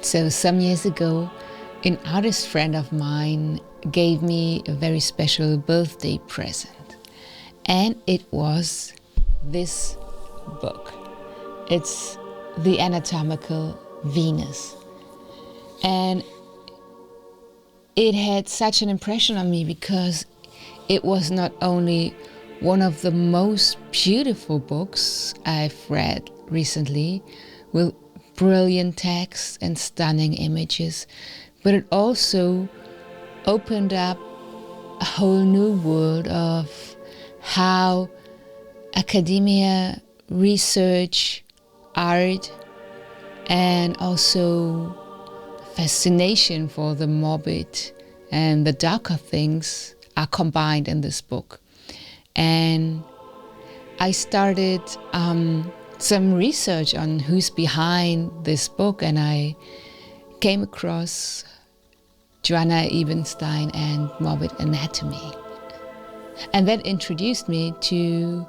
So some years ago, an artist friend of mine gave me a very special birthday present. And it was this book. It's the Anatomical Venus. And it had such an impression on me because it was not only one of the most beautiful books I've read recently, with brilliant text and stunning images, but it also opened up a whole new world of how academia, research, art, and also fascination for the morbid and the darker things are combined in this book. And I started some research on who's behind this book, and I came across Joanna Ebenstein and Morbid Anatomy. And that introduced me to,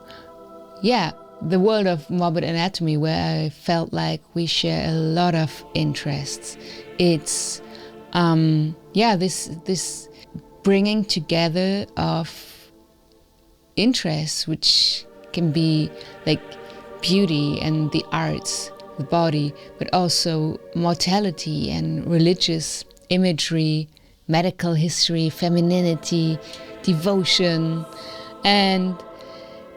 the world of Morbid Anatomy, where I felt like we share a lot of interests. It's, this bringing together of interests, which can be like beauty and the arts, the body, but also mortality and religious imagery, medical history, femininity, devotion, and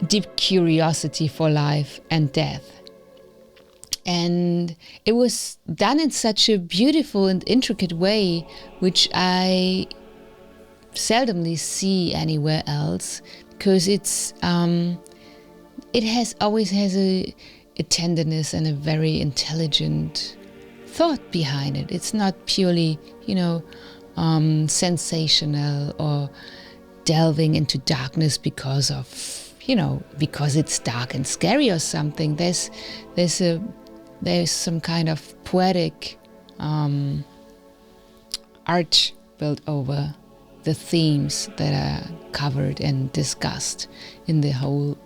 deep curiosity for life and death. And it was done in such a beautiful and intricate way, which I seldomly see anywhere else, because it's it always has a tenderness and a very intelligent thought behind it. It's not purely, sensational or delving into darkness because it's dark and scary or something. There's some kind of poetic art built over the themes that are covered and discussed in the whole,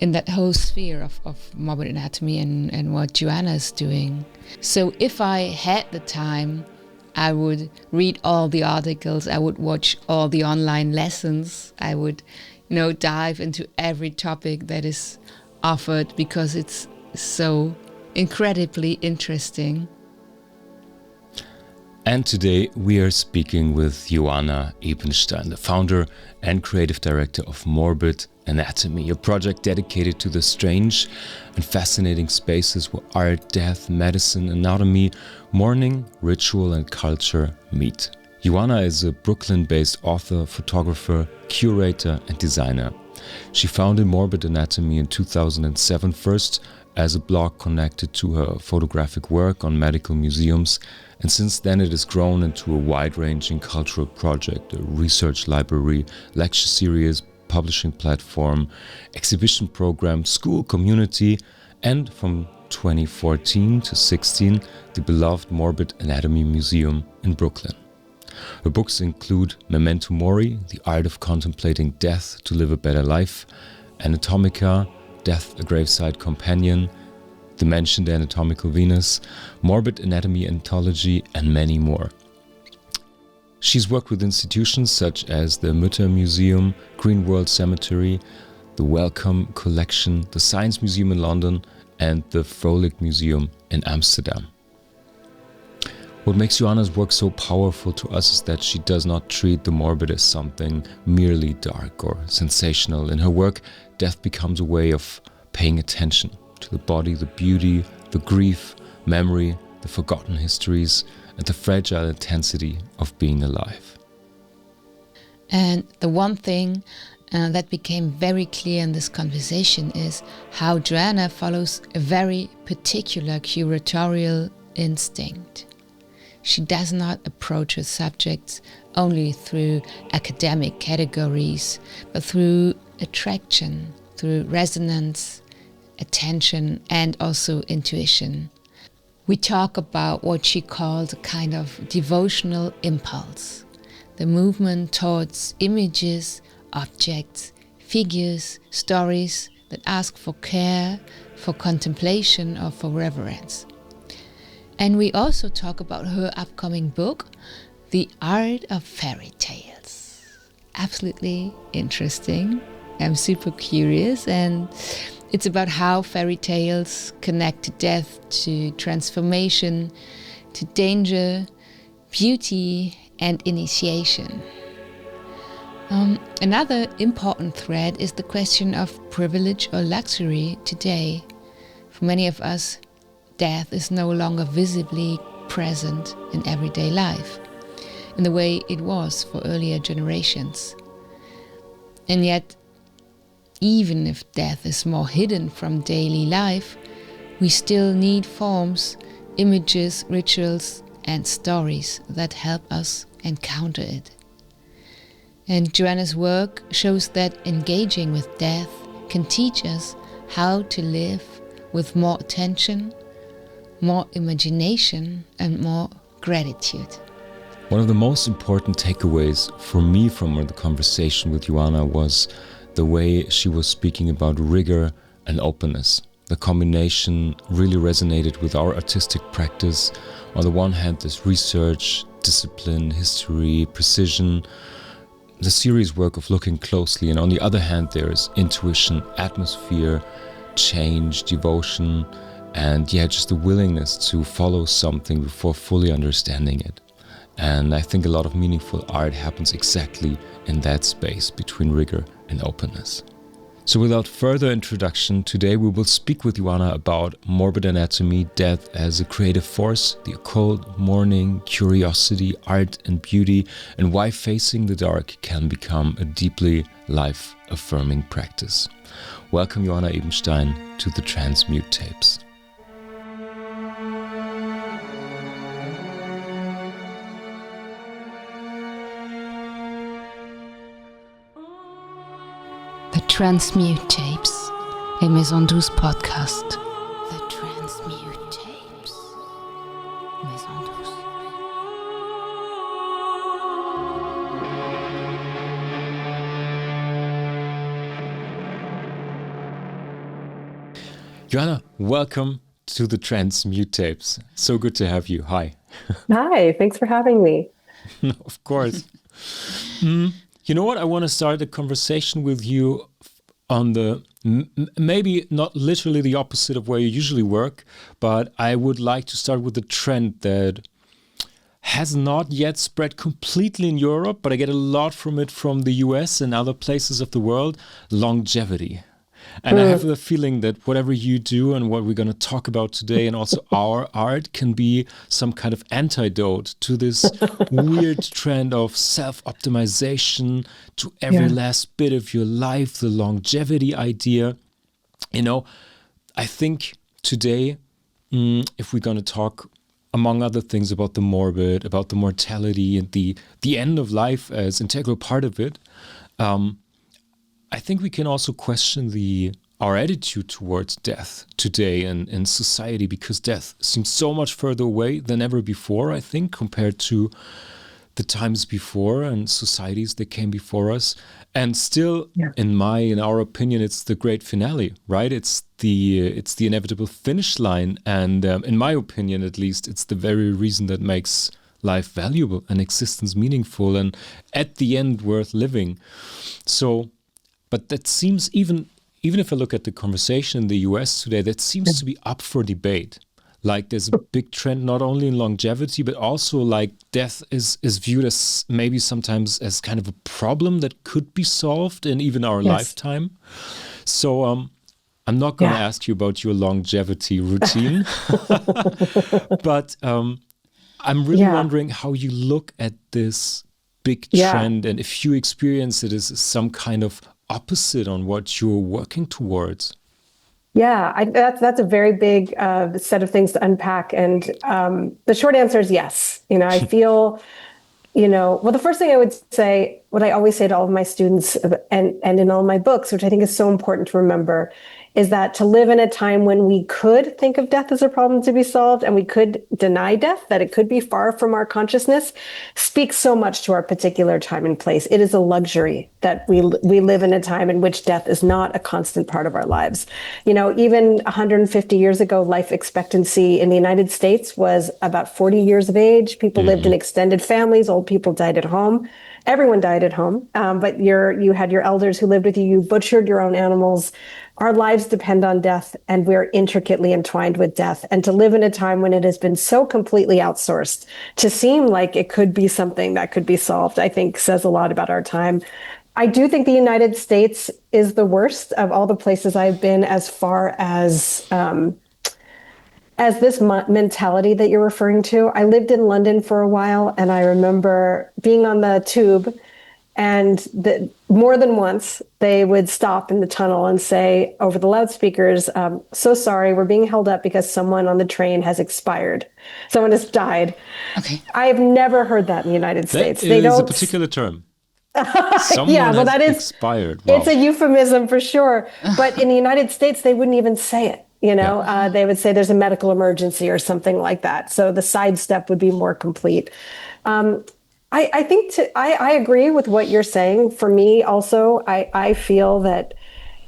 in that whole sphere of Morbid Anatomy and what Joanna's doing. So if I had the time, I would read all the articles, I would watch all the online lessons, I would, dive into every topic that is offered because it's so incredibly interesting. And today we are speaking with Joanna Ebenstein, the founder and creative director of Morbid Anatomy, a project dedicated to the strange and fascinating spaces where art, death, medicine, anatomy, mourning, ritual and culture meet. Joanna is a Brooklyn-based author, photographer, curator and designer. She founded Morbid Anatomy in 2007, first as a blog connected to her photographic work on medical museums, and since then it has grown into a wide-ranging cultural project, a research library, lecture series, publishing platform, exhibition program, school community, and from 2014 to 16, the beloved Morbid Anatomy Museum in Brooklyn. Her books include Memento Mori, The Art of Contemplating Death to Live a Better Life, Anatomica, Death, a Graveside Companion, the mentioned Anatomical Venus, Morbid Anatomy Anthology, and many more. She's worked with institutions such as the Mutter Museum, Green World Cemetery, the Wellcome Collection, the Science Museum in London, and the Frolic Museum in Amsterdam. What makes Joanna's work so powerful to us is that she does not treat the morbid as something merely dark or sensational. In her work, death becomes a way of paying attention to the body, the beauty, the grief, memory, the forgotten histories, and the fragile intensity of being alive. And the one thing that became very clear in this conversation is how Joanna follows a very particular curatorial instinct. She does not approach her subjects only through academic categories, but through attraction, through resonance, attention, and also intuition. We talk about what she called a kind of devotional impulse, the movement towards images, objects, figures, stories that ask for care, for contemplation, or for reverence. And we also talk about her upcoming book, The Art of Fairy Tales. Absolutely interesting. I'm super curious, and it's about how fairy tales connect to death, to transformation, to danger, beauty, and initiation. Another important thread is the question of privilege or luxury today. For many of us, death is no longer visibly present in everyday life in the way it was for earlier generations. And yet, even if death is more hidden from daily life, we still need forms, images, rituals, and stories that help us encounter it. And Joanna's work shows that engaging with death can teach us how to live with more attention, more imagination, and more gratitude. One of the most important takeaways for me from the conversation with Joanna was the way she was speaking about rigor and openness. The combination really resonated with our artistic practice. On the one hand, there's research, discipline, history, precision, the serious work of looking closely, and on the other hand, there's intuition, atmosphere, change, devotion, and just the willingness to follow something before fully understanding it. And I think a lot of meaningful art happens exactly in that space between rigor and openness. So without further introduction, today we will speak with Joanna about morbid anatomy, death as a creative force, the occult, mourning, curiosity, art and beauty, and why facing the dark can become a deeply life-affirming practice. Welcome, Joanna Ebenstein, to the Transmute Tapes. The Transmute Tapes, a Maison Douce podcast. The Transmute Tapes, Maison Douce. Joanna, welcome to the Transmute Tapes. So good to have you. Hi. Hi, thanks for having me. Of course. You know what? I want to start a conversation with you on the maybe not literally the opposite of where you usually work, but I would like to start with the trend that has not yet spread completely in Europe, but I get a lot from it from the US and other places of the world: longevity. And I have the feeling that whatever you do and what we're going to talk about today, and also our art, can be some kind of antidote to this weird trend of self-optimization, to every last bit of your life, the longevity idea. You know, I think today, if we're going to talk, among other things, about the morbid, about the mortality and the end of life as integral part of it, I think we can also question our attitude towards death today in society, because death seems so much further away than ever before, I think, compared to the times before and societies that came before us. And still, in our opinion, it's the great finale, right? It's the inevitable finish line. And in my opinion, at least, it's the very reason that makes life valuable and existence meaningful, and at the end worth living. So, but that seems, even if I look at the conversation in the US today, that seems to be up for debate. Like there's a big trend not only in longevity, but also like death is viewed as maybe sometimes as kind of a problem that could be solved in even our lifetime. So I'm not going to ask you about your longevity routine, but I'm really wondering how you look at this big trend and if you experience it as some kind of opposite on what you're working towards. Yeah, that's a very big set of things to unpack. And the short answer is yes. I feel, well, the first thing I would say, what I always say to all of my students and in all my books, which I think is so important to remember, is that to live in a time when we could think of death as a problem to be solved and we could deny death, that it could be far from our consciousness, speaks so much to our particular time and place. It is a luxury that we live in a time in which death is not a constant part of our lives. You know, even 150 years ago, life expectancy in the United States was about 40 years of age. People lived in extended families. Old people died at home. Everyone died at home, but you had your elders who lived with you. You butchered your own animals. Our lives depend on death, and we're intricately entwined with death. And to live in a time when it has been so completely outsourced, to seem like it could be something that could be solved, I think says a lot about our time. I do think the United States is the worst of all the places I've been as far as this mentality that you're referring to. I lived in London for a while, and I remember being on the tube, and more than once they would stop in the tunnel and say over the loudspeakers, "So sorry, we're being held up because someone on the train has expired. Someone has died." Okay. I have never heard that in the United States. That is a particular term. Someone has expired. Wow. It's a euphemism for sure. But in the United States, they wouldn't even say it. You know, they would say there's a medical emergency or something like that. So the sidestep would be more complete. I think I agree with what you're saying. For me, also, I feel that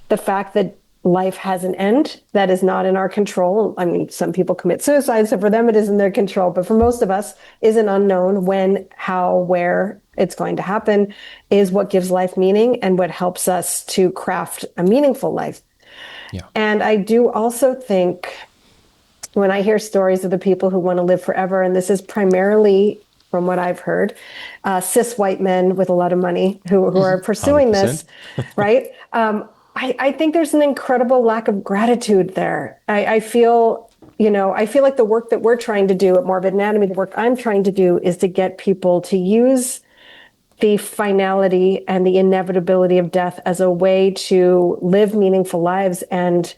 the fact that life has an end that is not in our control. I mean, some people commit suicide, so for them it is in their control. But for most of us, is an unknown. When, how, where it's going to happen is what gives life meaning and what helps us to craft a meaningful life. Yeah. And I do also think when I hear stories of the people who want to live forever, and this is primarily from what I've heard, cis white men with a lot of money who are pursuing 100%. this, right? I think there's an incredible lack of gratitude there. I feel like the work that we're trying to do at Morbid Anatomy, the work I'm trying to do is to get people to use the finality and the inevitability of death as a way to live meaningful lives, and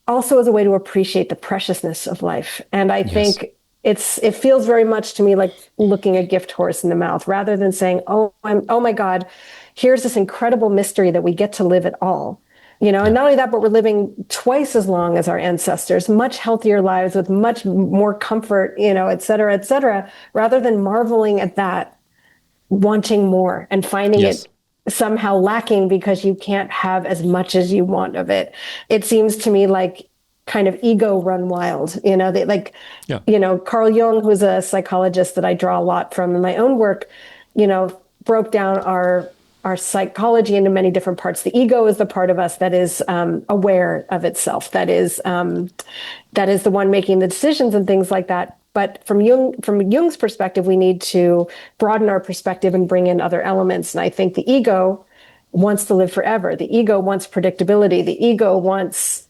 also as a way to appreciate the preciousness of life. And I think it feels very much to me like looking a gift horse in the mouth, rather than saying, oh my God, here's this incredible mystery that we get to live at all. You know, and not only that, but we're living twice as long as our ancestors, much healthier lives with much more comfort, you know, et cetera, rather than marveling at that, wanting more and finding it somehow lacking because you can't have as much as you want of it. It seems to me like kind of ego run wild, you know, you know, Carl Jung, who's a psychologist that I draw a lot from in my own work, you know, broke down our psychology into many different parts. The ego is the part of us that is aware of itself, that is the one making the decisions and things like that. But from Jung's perspective, we need to broaden our perspective and bring in other elements. And I think the ego wants to live forever. The ego wants predictability. The ego wants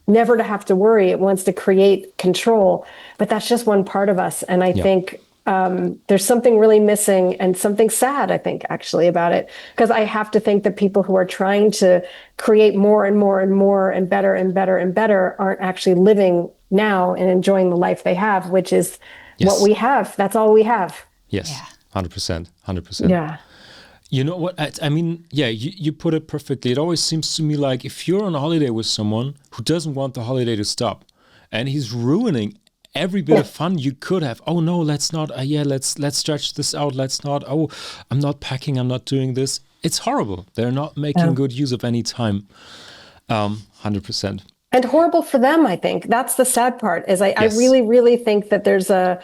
never to have to worry. It wants to create control. But that's just one part of us. And I think there's something really missing and something sad, I think, actually, about it. Because I have to think that people who are trying to create more and more and more and better and better and better aren't actually living now and enjoying the life they have, which is what we have. That's all we have. Yes, 100%. Yeah. You know what? I mean, you put it perfectly. It always seems to me like if you're on a holiday with someone who doesn't want the holiday to stop, and he's ruining every bit of fun you could have. Oh no, let's not. Let's stretch this out. Let's not. Oh, I'm not packing. I'm not doing this. It's horrible. They're not making good use of any time. 100%. And horrible for them, I think. That's the sad part, is I really, really think that there's a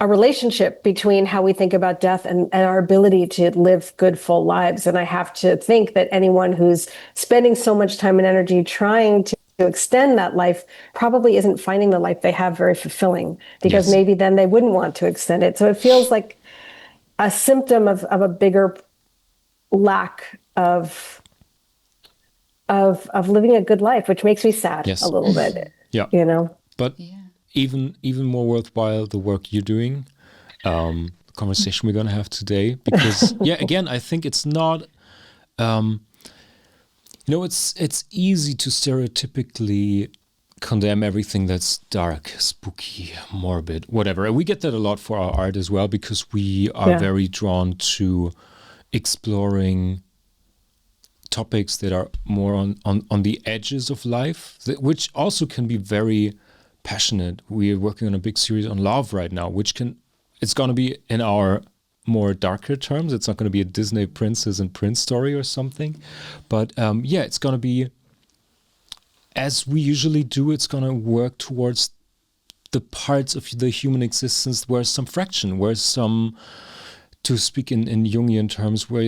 relationship between how we think about death and our ability to live good, full lives. And I have to think that anyone who's spending so much time and energy trying to extend that life probably isn't finding the life they have very fulfilling, because maybe then they wouldn't want to extend it. So it feels like a symptom of a bigger lack of living a good life, which makes me sad a little bit. You know, but even more worthwhile the work you're doing, the conversation we're going to have today, because again, I think it's not, you know, it's easy to stereotypically condemn everything that's dark, spooky, morbid, whatever. And we get that a lot for our art as well, because we are very drawn to exploring topics that are more on the edges of life, which also can be very passionate. We are working on a big series on love right now, it's going to be in our more darker terms. It's not going to be a Disney princess and prince story or something, but it's going to be, as we usually do, it's going to work towards the parts of the human existence where some fraction, where some, to speak in Jungian terms, where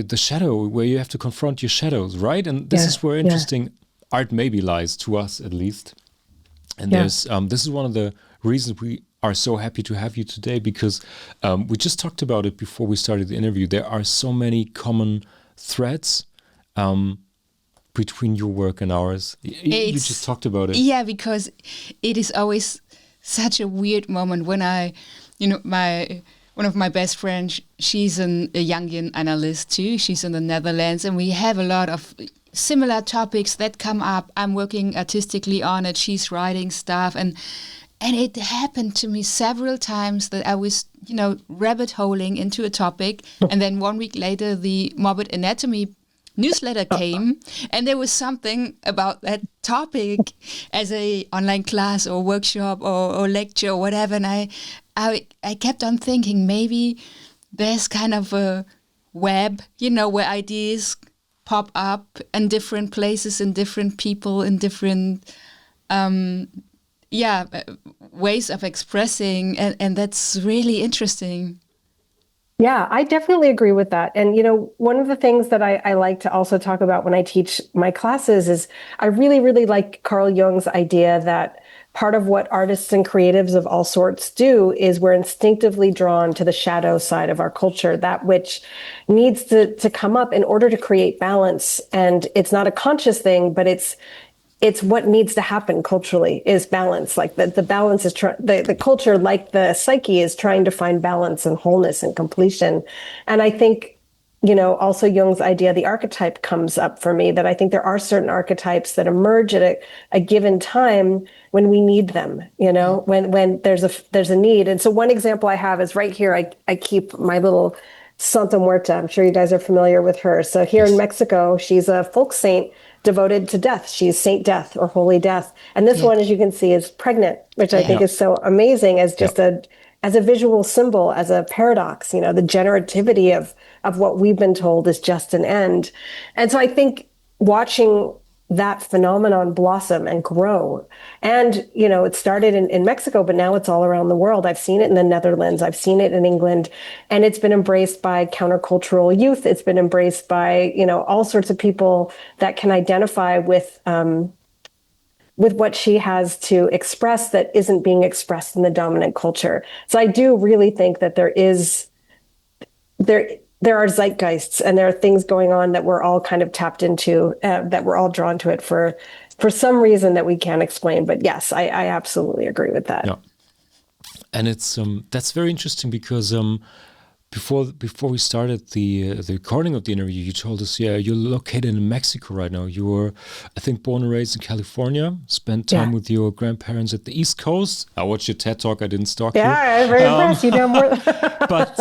you have to confront your shadows, right? And this is where interesting art maybe lies, to us at least. And there's this is one of the reasons we are so happy to have you today, because we just talked about it before we started the interview. There are so many common threads between your work and ours. You just talked about it. Yeah, because it is always such a weird moment when one of my best friends, she's a Jungian analyst too. She's in the Netherlands, and we have a lot of similar topics that come up. I'm working artistically on it. She's writing stuff, and it happened to me several times that I was, rabbit holing into a topic, and then 1 week later, the Morbid Anatomy newsletter came, and there was something about that topic as a online class or workshop or lecture or whatever, and I kept on thinking maybe there's kind of a web, where ideas pop up in different places, in different people, in different ways of expressing, and that's really interesting. Yeah, I definitely agree with that. And, one of the things that I like to also talk about when I teach my classes is I really, really like Carl Jung's idea that part of what artists and creatives of all sorts do is we're instinctively drawn to the shadow side of our culture, that which needs to come up in order to create balance. And it's not a conscious thing, but it's what needs to happen culturally is balance. Like the balance is the culture, like the psyche, is trying to find balance and wholeness and completion. And I think, also Jung's idea, the archetype, comes up for me, that I think there are certain archetypes that emerge at a given time when we need them, when there's a need. And so one example I have is right here. I keep my little Santa Muerta. I'm sure you guys are familiar with her. So here in Mexico, she's a folk saint devoted to death. She's Saint Death or Holy Death. And this one, as you can see, is pregnant, which I think is so amazing as just as a visual symbol, as a paradox, the generativity of what we've been told is just an end. And so I think watching that phenomenon blossom and grow, and, it started in Mexico, but now it's all around the world. I've seen it in the Netherlands. I've seen it in England, and it's been embraced by countercultural youth. It's been embraced by, all sorts of people that can identify with what she has to express that isn't being expressed in the dominant culture. So I do really think that there are zeitgeists, and there are things going on that we're all kind of tapped into, that we're all drawn to it for some reason that we can't explain. But yes, I absolutely agree with that. Yeah. And it's that's very interesting, because before we started the recording of the interview, you told us, you're located in Mexico right now. You were, I think, born and raised in California, spent time with your grandparents at the East Coast. I watched your TED Talk. I didn't stalk you. Yeah, I'm very impressed. You know more. But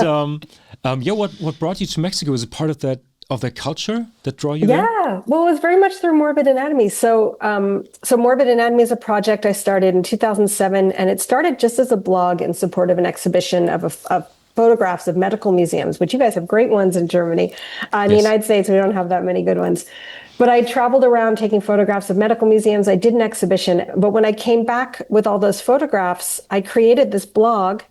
what brought you to Mexico? Is it part of that culture that draw you there? Yeah, well, it was very much through Morbid Anatomy. So Morbid Anatomy is a project I started in 2007, and it started just as a blog in support of an exhibition of photographs of medical museums, which you guys have great ones in Germany. In the United States, we don't have that many good ones. But I traveled around taking photographs of medical museums. I did an exhibition. But when I came back with all those photographs, I created this blog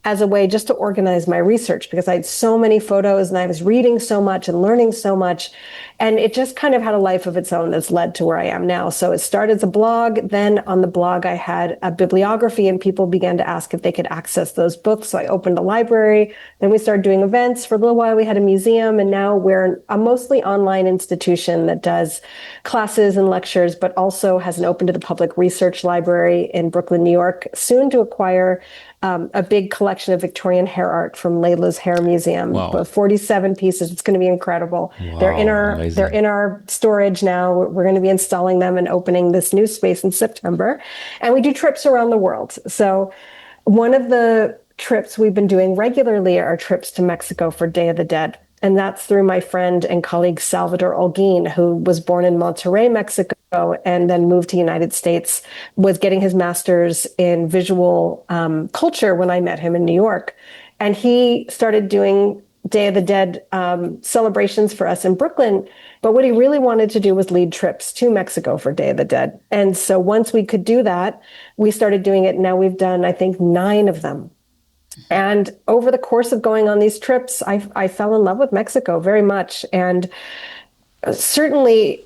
as a way just to organize my research, because I had so many photos and I was reading so much and learning so much. And it just kind of had a life of its own that's led to where I am now. So it started as a blog. Then on the blog, I had a bibliography, and people began to ask if they could access those books. So I opened a library. Then we started doing events. For a little while, we had a museum. And now we're a mostly online institution that does classes and lectures, but also has an open to the public research library in Brooklyn, New York, soon to acquire a big collection of Victorian hair art from Layla's Hair Museum. Wow. 47 pieces. It's going to be incredible. Wow, They're in our storage now. We're going to be installing them and opening this new space in September. And we do trips around the world. So one of the trips we've been doing regularly are trips to Mexico for Day of the Dead. And that's through my friend and colleague Salvador Holguin, who was born in Monterrey, Mexico, and then moved to the United States, was getting his master's in visual culture when I met him in New York. And he started doing Day of the Dead celebrations for us in Brooklyn. But what he really wanted to do was lead trips to Mexico for Day of the Dead. And so once we could do that, we started doing it. Now we've done, I think, 9 of them. And over the course of going on these trips, I fell in love with Mexico very much. And certainly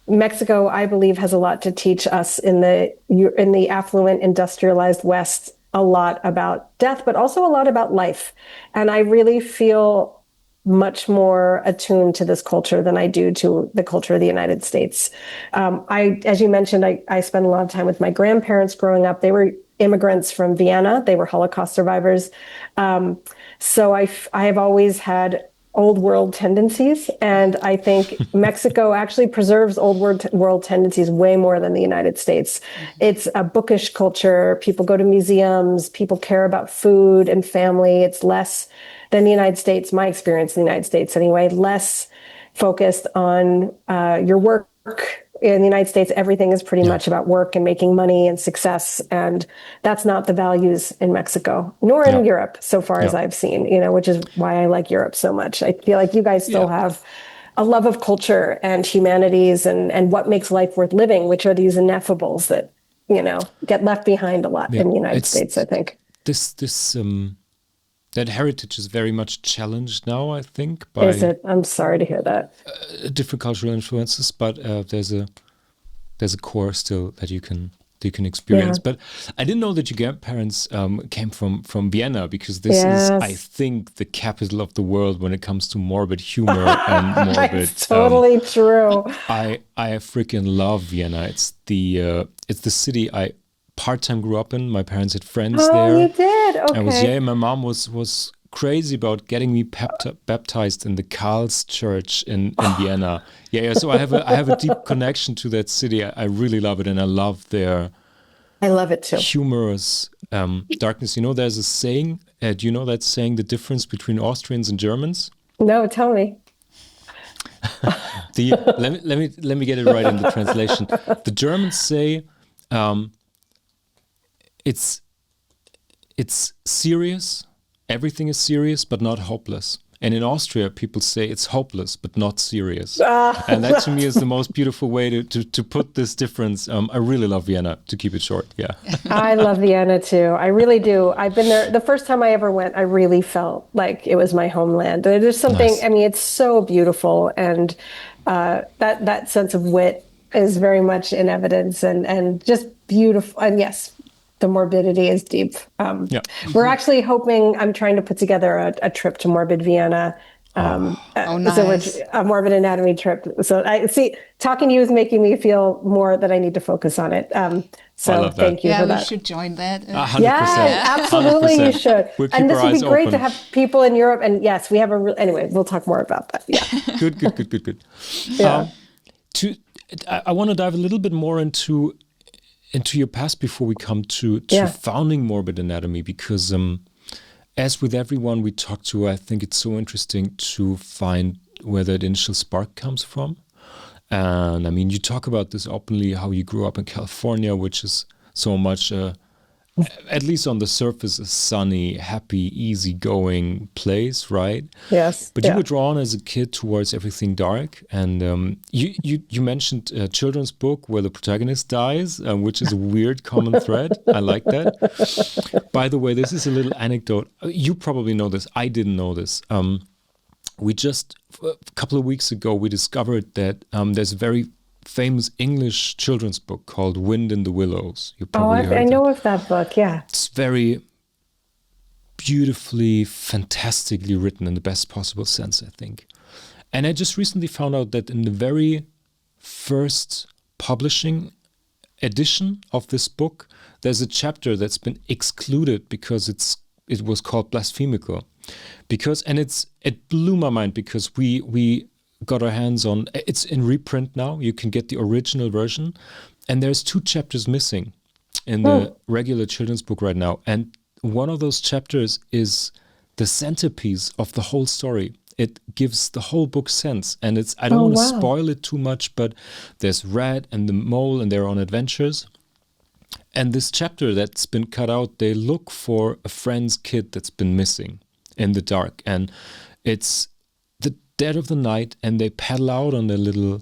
Mexico, I believe, has a lot to teach us in the affluent, industrialized West, a lot about death, but also a lot about life. And I really feel much more attuned to this culture than I do to the culture of the United States. As you mentioned, I spent a lot of time with my grandparents growing up. They were immigrants from Vienna. They were Holocaust survivors. So I have always had old world tendencies. And I think Mexico actually preserves old world tendencies way more than the United States. It's a bookish culture. People go to museums. People care about food and family. It's less than the United States, my experience in the United States anyway, less focused on your work. In the United States, everything is pretty much about work and making money and success. And that's not the values in Mexico, nor in Europe, so far as I've seen, which is why I like Europe so much. I feel like you guys still have a love of culture and humanities and what makes life worth living, which are these ineffables that, get left behind a lot in the United States, I think. That heritage is very much challenged now, I think. Is it? I'm sorry to hear that. Different cultural influences, but there's a core still that you can experience. But I didn't know that your grandparents came from Vienna, because this is, I think, the capital of the world when it comes to morbid humor and morbid. It's totally true. I freaking love Vienna. It's the city I part-time grew up in. My parents had friends there. Oh, you did? Okay. My mom was crazy about getting me baptized in the Karls Church in Vienna. So I have a deep connection to that city. I really love it, and I love their it too. Humorous darkness. There's a saying. Do you know that saying, the difference between Austrians and Germans? No, tell me. Let me get it right in the translation. The Germans say, it's serious. Everything is serious, but not hopeless. And in Austria, people say it's hopeless, but not serious. And that to me is the most beautiful way to put this difference. I really love Vienna, to keep it short. Yeah. I love Vienna too. I really do. I've been there. The first time I ever went, I really felt like it was my homeland. There's something, nice. I mean, it's so beautiful. And that sense of wit is very much in evidence and just beautiful. And yes, the morbidity is deep. We're actually hoping, I'm trying to put together a trip to Morbid Vienna. Nice. So a Morbid Anatomy trip. So I see, talking to you is making me feel more that I need to focus on it. So thank you for that. Yeah, we should join that. 100%. Yeah, absolutely 100%. You should. We'll and this would be great open. to have people in Europe. And yes, we have anyway, we'll talk more about that. Yeah. Good. Yeah. I want to dive a little bit more into your past before we come to founding Morbid Anatomy, because as with everyone we talk to, I think it's so interesting to find where that initial spark comes from. And I mean, you talk about this openly, how you grew up in California, which is so much, at least on the surface, a sunny, happy, easygoing place, right? Yes. But you were drawn as a kid towards everything dark. And you mentioned a children's book where the protagonist dies, which is a weird common thread. I like that. By the way, this is a little anecdote. You probably know this. I didn't know this. We just, a couple of weeks ago, we discovered that there's a very famous English children's book called Wind in the Willows. You probably heard I know of that book, yeah. It's very beautifully, fantastically written in the best possible sense, I think. And I just recently found out that in the very first publishing edition of this book, there's a chapter that's been excluded because it was called blasphemical. It blew my mind because we got our hands on, it's in reprint now, you can get the original version, and there's 2 chapters missing in the regular children's book right now, and one of those chapters is the centerpiece of the whole story. It gives the whole book sense, and I don't want to spoil it too much, but there's Red and the mole, and they're on adventures. And this chapter that's been cut out, they look for a friend's kid that's been missing in the dark, and it's the dead of the night, and they paddle out on their little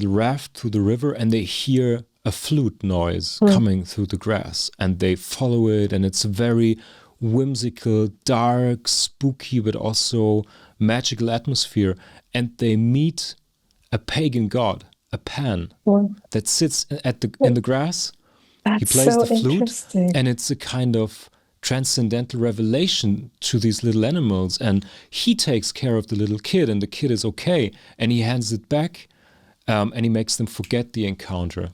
raft through the river, and they hear a flute noise coming through the grass, and they follow it, and it's a very whimsical, dark, spooky, but also magical atmosphere. And they meet a pagan god, a Pan, that sits in the grass. He plays the flute, and it's a kind of transcendental revelation to these little animals. And he takes care of the little kid, and the kid is okay, and he hands it back, and he makes them forget the encounter.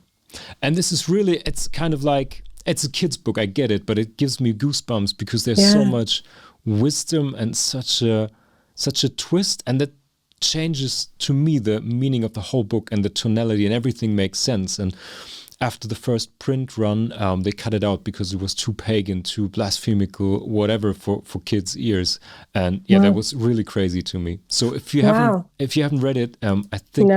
And this is really, it's kind of like, it's a kid's book, I get it, but it gives me goosebumps because there's so much wisdom and such a twist, and that changes to me the meaning of the whole book, and the tonality and everything makes sense. And after the first print run, they cut it out because it was too pagan, too blasphemical, whatever for kids' ears. And that was really crazy to me. So if you haven't read it, I think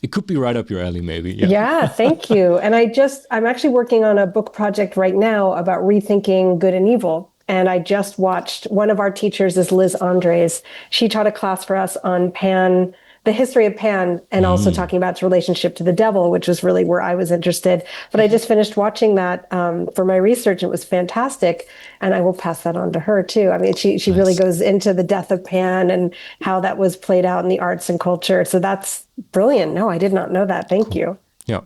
it could be right up your alley, maybe. Yeah, thank you. And I'm actually working on a book project right now about rethinking good and evil. And I just watched, one of our teachers is Liz Andres. She taught a class for us on Pan, the history of Pan, and also talking about its relationship to the devil, which was really where I was interested. But I just finished watching that for my research. It was fantastic. And I will pass that on to her too. I mean, she really goes into the death of Pan and how that was played out in the arts and culture. So that's brilliant. No, I did not know that. Thank you. Yeah,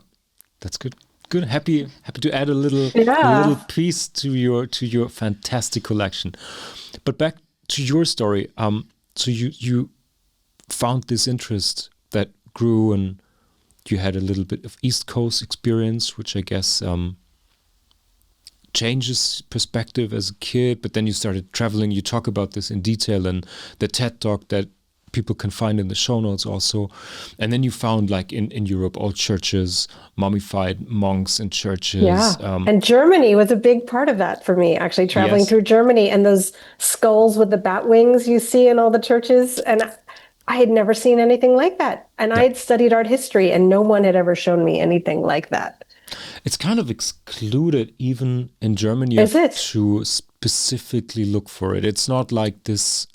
that's good. Good. Happy to add a little piece to your fantastic collection. But back to your story. So you found this interest that grew, and you had a little bit of East Coast experience, which I guess changes perspective as a kid. But then you started traveling. You talk about this in detail, and the TED Talk that people can find in the show notes also. And then you found, like in Europe, old churches, mummified monks in churches. Yeah, and Germany was a big part of that for me, actually, traveling through Germany, and those skulls with the bat wings you see in all the churches. And I had never seen anything like that. And I had studied art history, and no one had ever shown me anything like that. It's kind of excluded even in Germany. You have to specifically look for it. It's not like this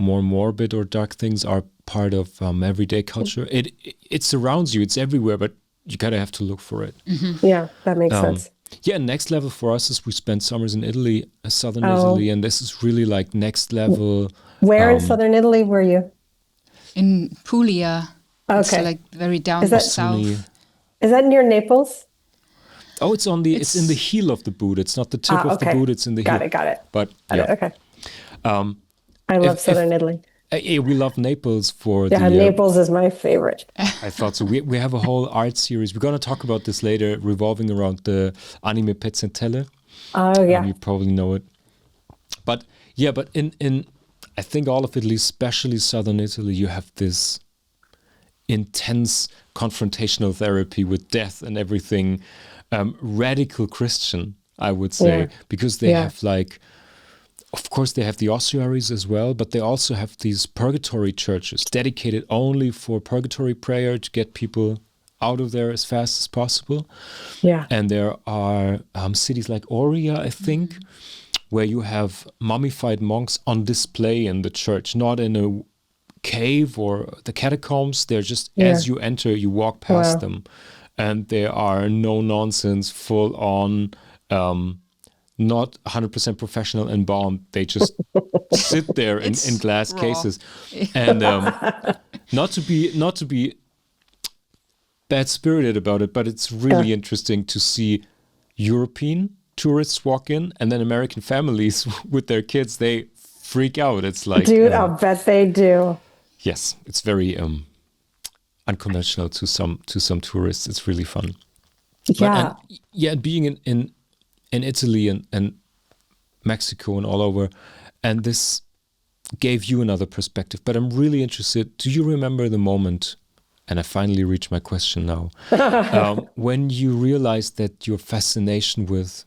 more morbid or dark things are part of everyday culture. It surrounds you. It's everywhere, but you gotta have to look for it. Mm-hmm. Yeah, that makes sense. Yeah, next level for us is we spent summers in Italy, southern Italy, and this is really like next level. Where in southern Italy were you? In Puglia. Okay. It's like very down south. Is that near Naples? Oh, it's in the heel of the boot. It's not the tip of the boot. It's in the heel. Got it. But okay. I love southern Italy. We love Naples for Naples is my favorite. I thought so. We have a whole art series. We're going to talk about this later, revolving around the anime pezzentelle. Oh, yeah. You probably know it. But in I think all of Italy, especially southern Italy, you have this intense confrontational therapy with death and everything. Radical Christian, I would say, because they have of course, they have the ossuaries as well, but they also have these purgatory churches dedicated only for purgatory prayer to get people out of there as fast as possible. Yeah. And there are cities like Oria, I think, where you have mummified monks on display in the church, not in a cave or the catacombs. They're just, as you enter, you walk past them. And they are no nonsense, full on, not 100% professional embalmed. They just sit there in glass cases, and not to be bad spirited about it, but it's really interesting to see European tourists walk in, and then American families with their kids, they freak out. It's like, dude, I'll bet they do. Yes, it's very unconventional to some tourists. It's really fun. Yeah, but, being in Italy and Mexico and all over, and this gave you another perspective. But I'm really interested, do you remember the moment, and I finally reached my question now, when you realized that your fascination with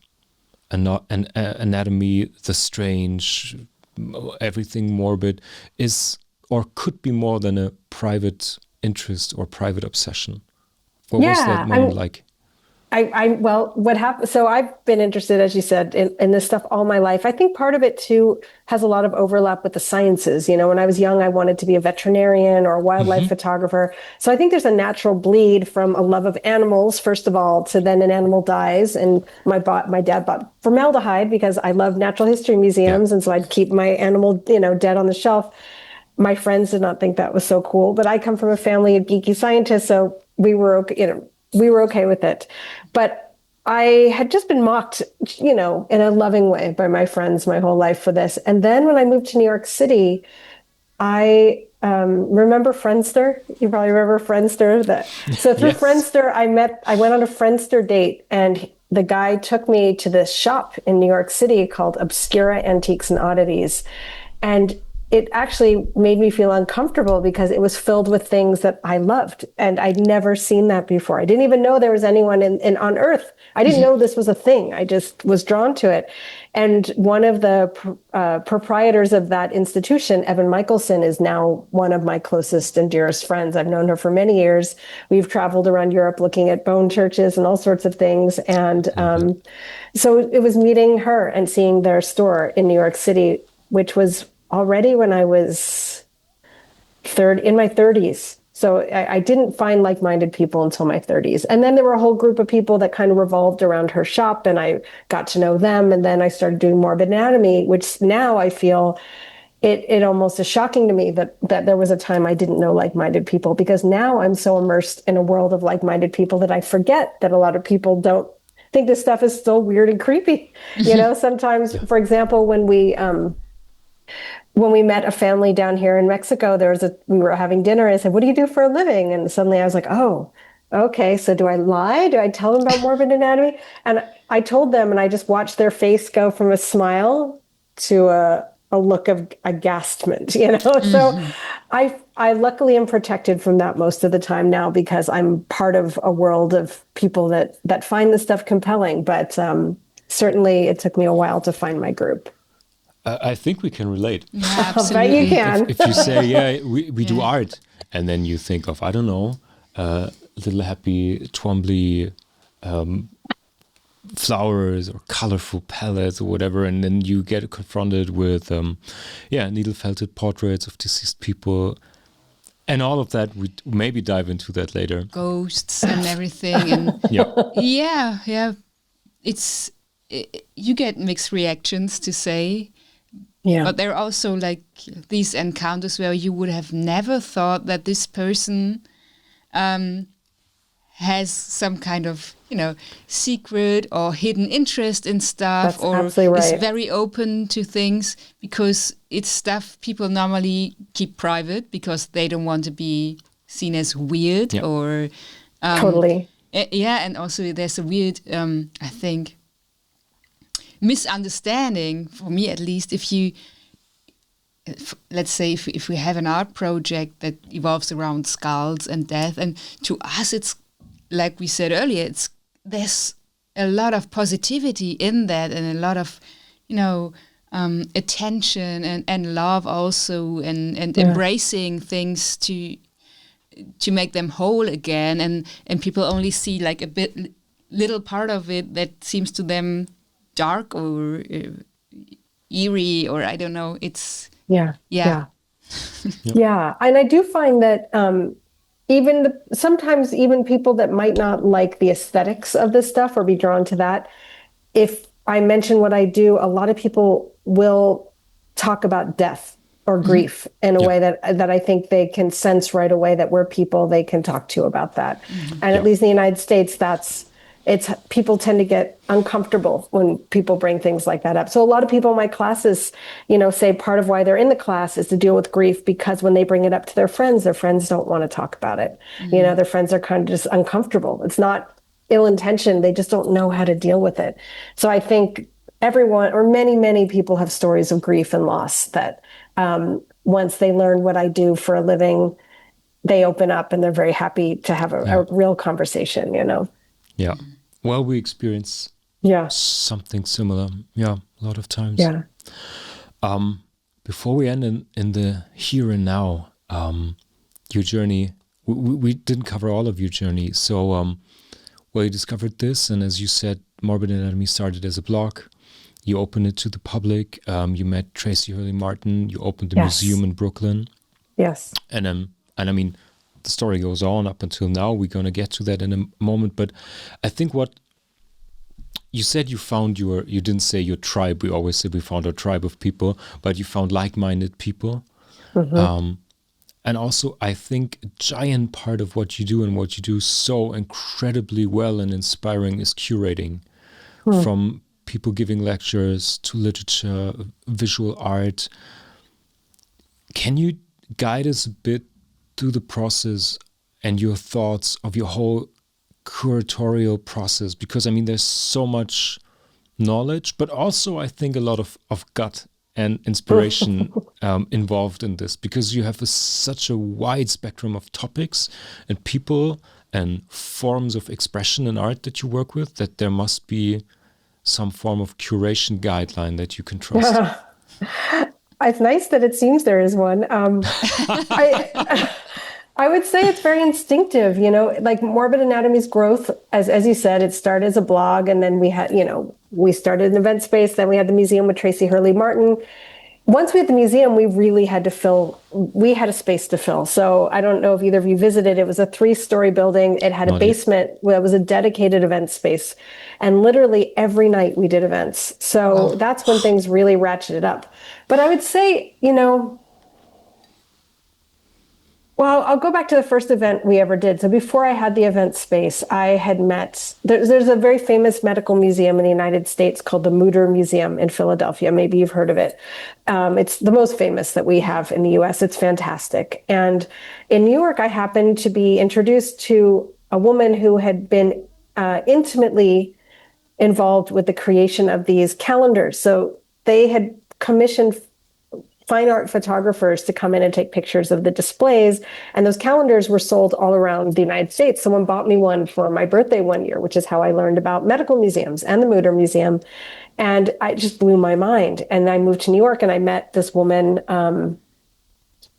anatomy, the strange, everything morbid is or could be more than a private interest or private obsession. What was that moment like? Well, what happened? So I've been interested, as you said, in this stuff all my life. I think part of it too has a lot of overlap with the sciences. You know, when I was young, I wanted to be a veterinarian or a wildlife photographer. So I think there's a natural bleed from a love of animals, first of all, to then an animal dies. And my dad bought formaldehyde because I love natural history museums. And so I'd keep my animal, dead on the shelf. My friends did not think that was so cool, but I come from a family of geeky scientists. So we were okay with it. But I had just been mocked, in a loving way by my friends my whole life for this. And then when I moved to New York City, I remember Friendster. You probably remember Friendster. So through Friendster, I went on a Friendster date, and the guy took me to this shop in New York City called Obscura Antiques and Oddities. And it actually made me feel uncomfortable because it was filled with things that I loved, and I'd never seen that before. I didn't even know there was anyone on Earth. I didn't know this was a thing. I just was drawn to it. And one of the proprietors of that institution, Evan Michelson, is now one of my closest and dearest friends. I've known her for many years. We've traveled around Europe looking at bone churches and all sorts of things. And so it was meeting her and seeing their store in New York City, which was already when I was in my 30s. So I didn't find like-minded people until my 30s. And then there were a whole group of people that kind of revolved around her shop, and I got to know them. And then I started doing Morbid Anatomy, which now I feel it almost is shocking to me that there was a time I didn't know like-minded people, because now I'm so immersed in a world of like-minded people that I forget that a lot of people don't think this stuff is still weird and creepy. Sometimes, for example, when we met a family down here in Mexico, we were having dinner, and I said, "What do you do for a living?" And suddenly I was like, "Oh, okay. So do I lie? Do I tell them about Morbid Anatomy?" And I told them, and I just watched their face go from a smile to a look of aghastment, So I luckily am protected from that most of the time now, because I'm part of a world of people that find this stuff compelling. But certainly it took me a while to find my group. I think we can relate. Yeah, absolutely. But you can. If you say, we do art, and then you think of, I don't know, little happy Twombly flowers or colorful palettes or whatever, and then you get confronted with, needle-felted portraits of deceased people, and all of that. We maybe dive into that later. Ghosts and everything. And yeah. You get mixed reactions, to say. Yeah. But there are also like these encounters where you would have never thought that this person has some kind of, secret or hidden interest in stuff. That's or absolutely right. Is very open to things, because it's stuff people normally keep private because they don't want to be seen as weird or... Totally. And also there's a weird, I think, misunderstanding, for me at least, let's say if we have an art project that evolves around skulls and death, and to us it's, like we said earlier, there's a lot of positivity in that, and a lot of attention and love also, and embracing things to make them whole again, and people only see like a little part of it that seems to them dark or eerie, or I don't know. It's yeah. And I do find that sometimes even people that might not like the aesthetics of this stuff or be drawn to that, if I mention what I do, a lot of people will talk about death or grief in a way that I think they can sense right away that we're people they can talk to about that. And at least in the United States, people tend to get uncomfortable when people bring things like that up. So a lot of people in my classes, say part of why they're in the class is to deal with grief, because when they bring it up to their friends don't want to talk about it. Their friends are kind of just uncomfortable. It's not ill-intentioned. They just don't know how to deal with it. So I think everyone, or many, many people, have stories of grief and loss that once they learn what I do for a living, they open up and they're very happy to have a real conversation, Yeah. Well, we experience Yeah. something similar. Yeah, a lot of times. Yeah. Before we end in the here and now, your journey, we didn't cover all of your journey. So, well, you discovered this, and as you said, Morbid Anatomy started as a blog. You opened it to the public. You met Tracy Hurley Martin. You opened the museum in Brooklyn. Yes. And I mean, the story goes on up until now. We're going to get to that in a moment. But I think what you said, you found you didn't say your tribe. We always say we found our tribe of people, but you found like-minded people. Mm-hmm. And also, I think a giant part of what you do and what you do so incredibly well and inspiring is curating. From people giving lectures to literature, visual art. Can you guide us a bit through the process and your thoughts of your whole curatorial process? Because, I mean, there's so much knowledge, but also I think a lot of gut and inspiration involved in this, because you have such a wide spectrum of topics and people and forms of expression in art that you work with, that there must be some form of curation guideline that you can trust. It's nice that it seems there is one. I would say it's very instinctive, like Morbid Anatomy's growth, as you said, it started as a blog, and then we had, we started an event space, then we had the museum with Tracy Hurley Martin. Once we had the museum, we really had we had a space to fill. So I don't know if either of you visited, it was a 3-story building. It had a basement that was a dedicated event space. And literally every night we did events. So that's when things really ratcheted up. But I would say, well, I'll go back to the first event we ever did. So before I had the event space, I had met, there's a very famous medical museum in the United States called the Museum in Philadelphia. Maybe you've heard of it. It's the most famous that we have in the US. It's fantastic. And in New York, I happened to be introduced to a woman who had been intimately involved with the creation of these calendars. So they had commissioned fine art photographers to come in and take pictures of the displays. And those calendars were sold all around the United States. Someone bought me one for my birthday one year, which is how I learned about medical museums and the Museum. And it just blew my mind. And I moved to New York and I met this woman. Oh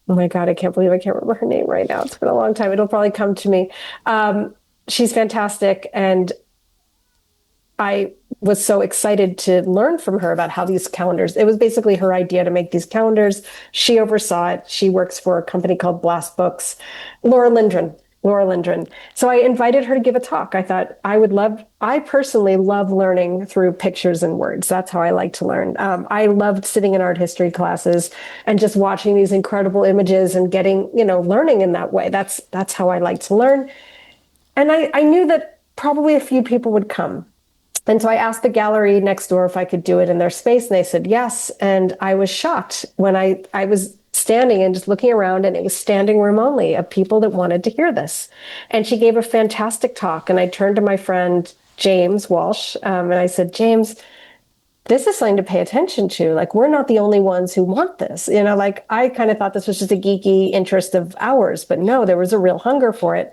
my God, I can't remember her name right now. It's been a long time. It'll probably come to me. She's fantastic. And I was so excited to learn from her about how these calendars, it was basically her idea to make these calendars. She oversaw it. She works for a company called Blast Books. Laura Lindgren. So I invited her to give a talk. I thought I personally love learning through pictures and words. That's how I like to learn. I loved sitting in art history classes and just watching these incredible images and getting, learning in that way. That's how I like to learn. And I knew that probably a few people would come. And so I asked the gallery next door if I could do it in their space, and they said yes. And I was shocked when I was standing and just looking around, and it was standing room only of people that wanted to hear this. And she gave a fantastic talk. And I turned to my friend, James Walsh, and I said, James, this is something to pay attention to. Like, we're not the only ones who want this. I kind of thought this was just a geeky interest of ours, but no, there was a real hunger for it.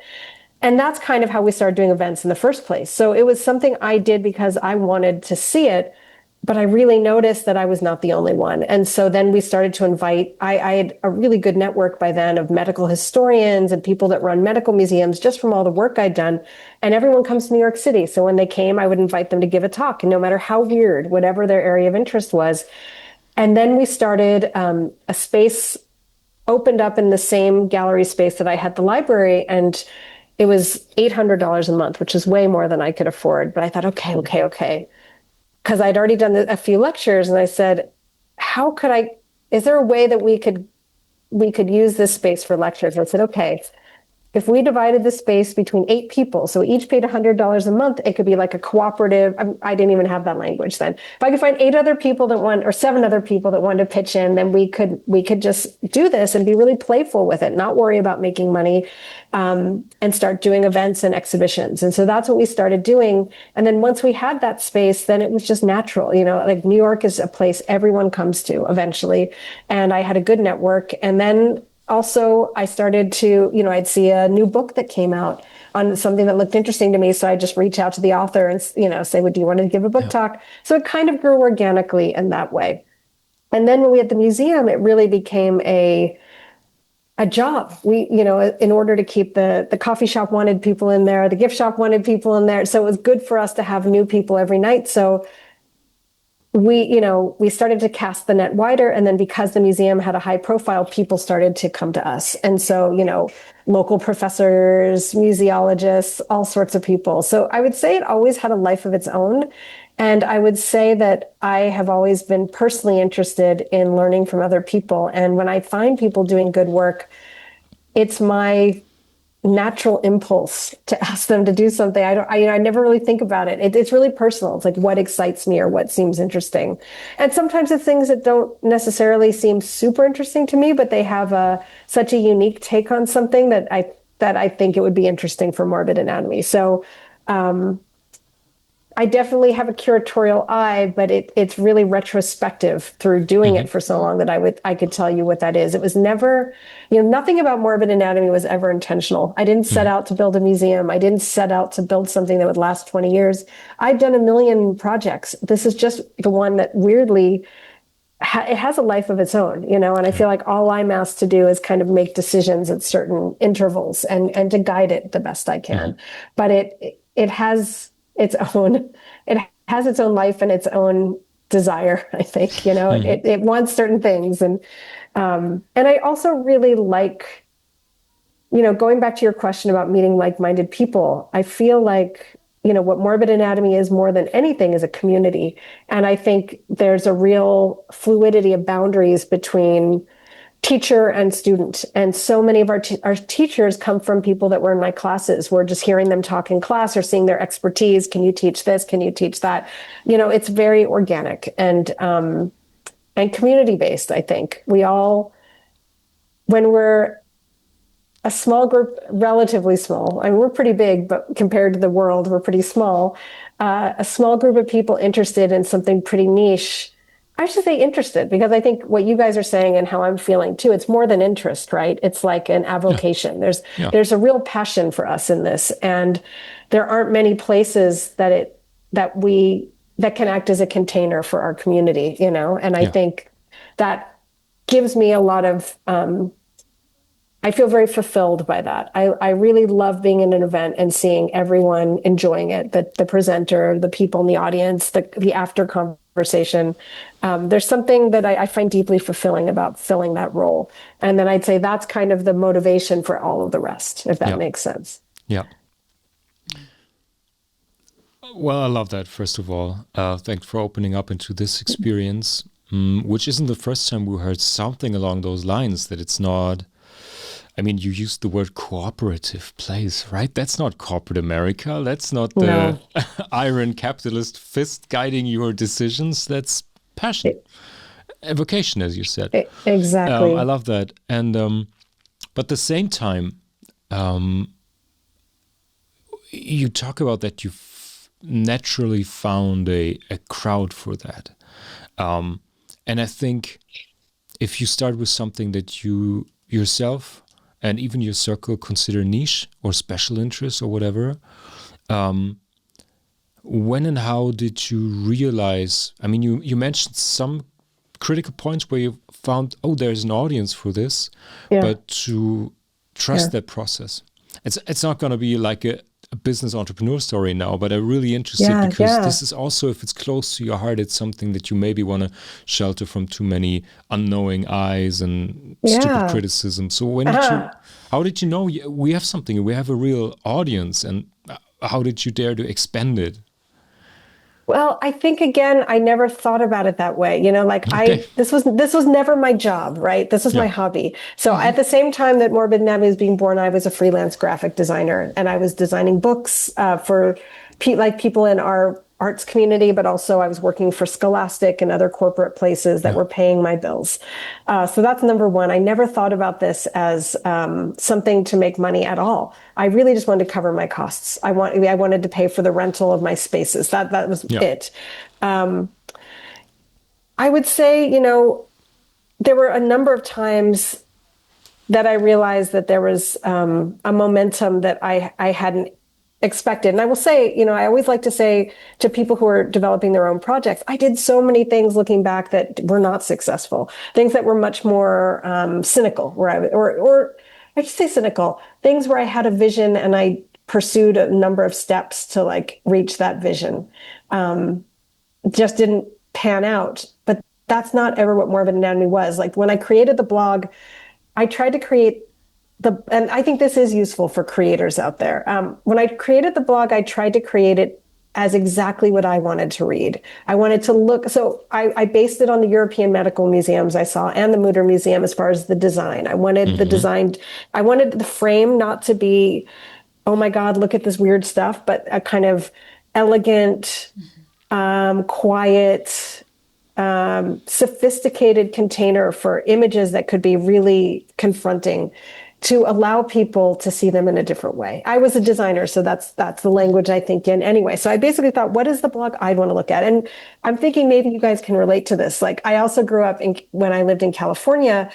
And that's kind of how we started doing events in the first place. So it was something I did because I wanted to see it, but I really noticed that I was not the only one. And so then we started to invite, I had a really good network by then of medical historians and people that run medical museums just from all the work I'd done. And everyone comes to New York City. So when they came, I would invite them to give a talk, and no matter how weird, whatever their area of interest was. And then we started a space opened up in the same gallery space that I had the library, and it was $800 a month, which is way more than I could afford. But I thought, okay. Because I'd already done a few lectures, and I said, is there a way that we could use this space for lectures? And I said, okay, if we divided the space between 8 people, so each paid $100 a month, it could be like a cooperative. I didn't even have that language then. If I could find 8 other people or 7 other people that wanted to pitch in, then we could just do this and be really playful with it, not worry about making money, and start doing events and exhibitions. And so that's what we started doing. And then once we had that space, then it was just natural. Like New York is a place everyone comes to eventually. And I had a good network. And then also, I started to, I'd see a new book that came out on something that looked interesting to me. So I just reach out to the author and, say, well, do you want to give a book talk? So it kind of grew organically in that way. And then when we had the museum, it really became a job. We, in order to keep the coffee shop wanted people in there, the gift shop wanted people in there. So it was good for us to have new people every night. So we started to cast the net wider. And then because the museum had a high profile, people started to come to us. And so, local professors, museologists, all sorts of people. So I would say it always had a life of its own. And I would say that I have always been personally interested in learning from other people. And when I find people doing good work, it's my natural impulse to ask them to do something. I never really think about it. It's really personal. It's like what excites me or what seems interesting. And sometimes it's things that don't necessarily seem super interesting to me, but they have such a unique take on something that I think it would be interesting for Morbid Anatomy. So, I definitely have a curatorial eye, but it's really retrospective through doing it for so long that I could tell you what that is. It was never, nothing about Morbid Anatomy was ever intentional. I didn't set out to build a museum. I didn't set out to build something that would last 20 years. I've done a million projects. This is just the one that weirdly, it has a life of its own, and I feel like all I'm asked to do is kind of make decisions at certain intervals and to guide it the best I can. But it has its own life and its own desire, I think, it wants certain things. And I also really like, going back to your question about meeting like-minded people, I feel like, what Morbid Anatomy is more than anything is a community. And I think there's a real fluidity of boundaries between teacher and student. And so many of our teachers come from people that were in my classes. We're just hearing them talk in class or seeing their expertise. Can you teach this? Can you teach that? It's very organic and community-based, I think. When we're a small group, relatively small, I mean, we're pretty big, but compared to the world, we're pretty small. A small group of people interested in something pretty niche. I should say interested, because I think what you guys are saying and how I'm feeling too, it's more than interest, right? It's like an avocation. There's a real passion for us in this. And there aren't many places that can act as a container for our community, and I think that gives me a lot of, I feel very fulfilled by that. I really love being in an event and seeing everyone enjoying it, the presenter, the people in the audience, the after conversation. There's something that I find deeply fulfilling about filling that role. And then I'd say that's kind of the motivation for all of the rest, if that makes sense. Yeah. Well, I love that, first of all. Thanks for opening up into this experience, which isn't the first time we heard something along those lines, that it's not... I mean, you used the word cooperative place, right? That's not corporate America. That's not the iron capitalist fist guiding your decisions. That's passion, vocation, as you said. Exactly. I love that. And but at the same time, you talk about that you've naturally found a crowd for that. And I think if you start with something that you yourself and even your circle consider niche or special interest or whatever, when and how did you realize, I mean, you mentioned some critical points where you found, there's an audience for this, but to trust that process. It's not going to be like a business entrepreneur story now, but I'm really interested because this is also, if it's close to your heart, it's something that you maybe want to shelter from too many unknowing eyes and stupid criticism. So how did you know we have something, we have a real audience, and how did you dare to expand it? Well, I think, again, I never thought about it that way. This was never my job, right? This was my hobby. So at the same time that Morbid Anatomy was being born, I was a freelance graphic designer, and I was designing books for people in our arts community, but also I was working for Scholastic and other corporate places that were paying my bills. So that's number one. I never thought about this as something to make money at all. I really just wanted to cover my costs. I wanted to pay for the rental of my spaces. That was it. I would say, there were a number of times that I realized that there was a momentum that I hadn't expected. And I will say, I always like to say to people who are developing their own projects, I did so many things looking back that were not successful, things that were much more cynical, or I should say cynical, things where I had a vision and I pursued a number of steps to like reach that vision. Just didn't pan out. But that's not ever what Morbid Anatomy was. Like when I created the blog, I tried to create and I think this is useful for creators out there. When I created the blog, I tried to create it as exactly what I wanted to read. I wanted to look, so I based it on the European medical museums I saw and the Mutter Museum as far as the design. I wanted the design, I wanted the frame not to be, oh my God, look at this weird stuff, but a kind of elegant, quiet, sophisticated container for images that could be really confronting, to allow people to see them in a different way. I was a designer, so that's the language I think in anyway. So I basically thought, what is the blog I'd want to look at? And I'm thinking maybe you guys can relate to this. Like I also grew up when I lived in California,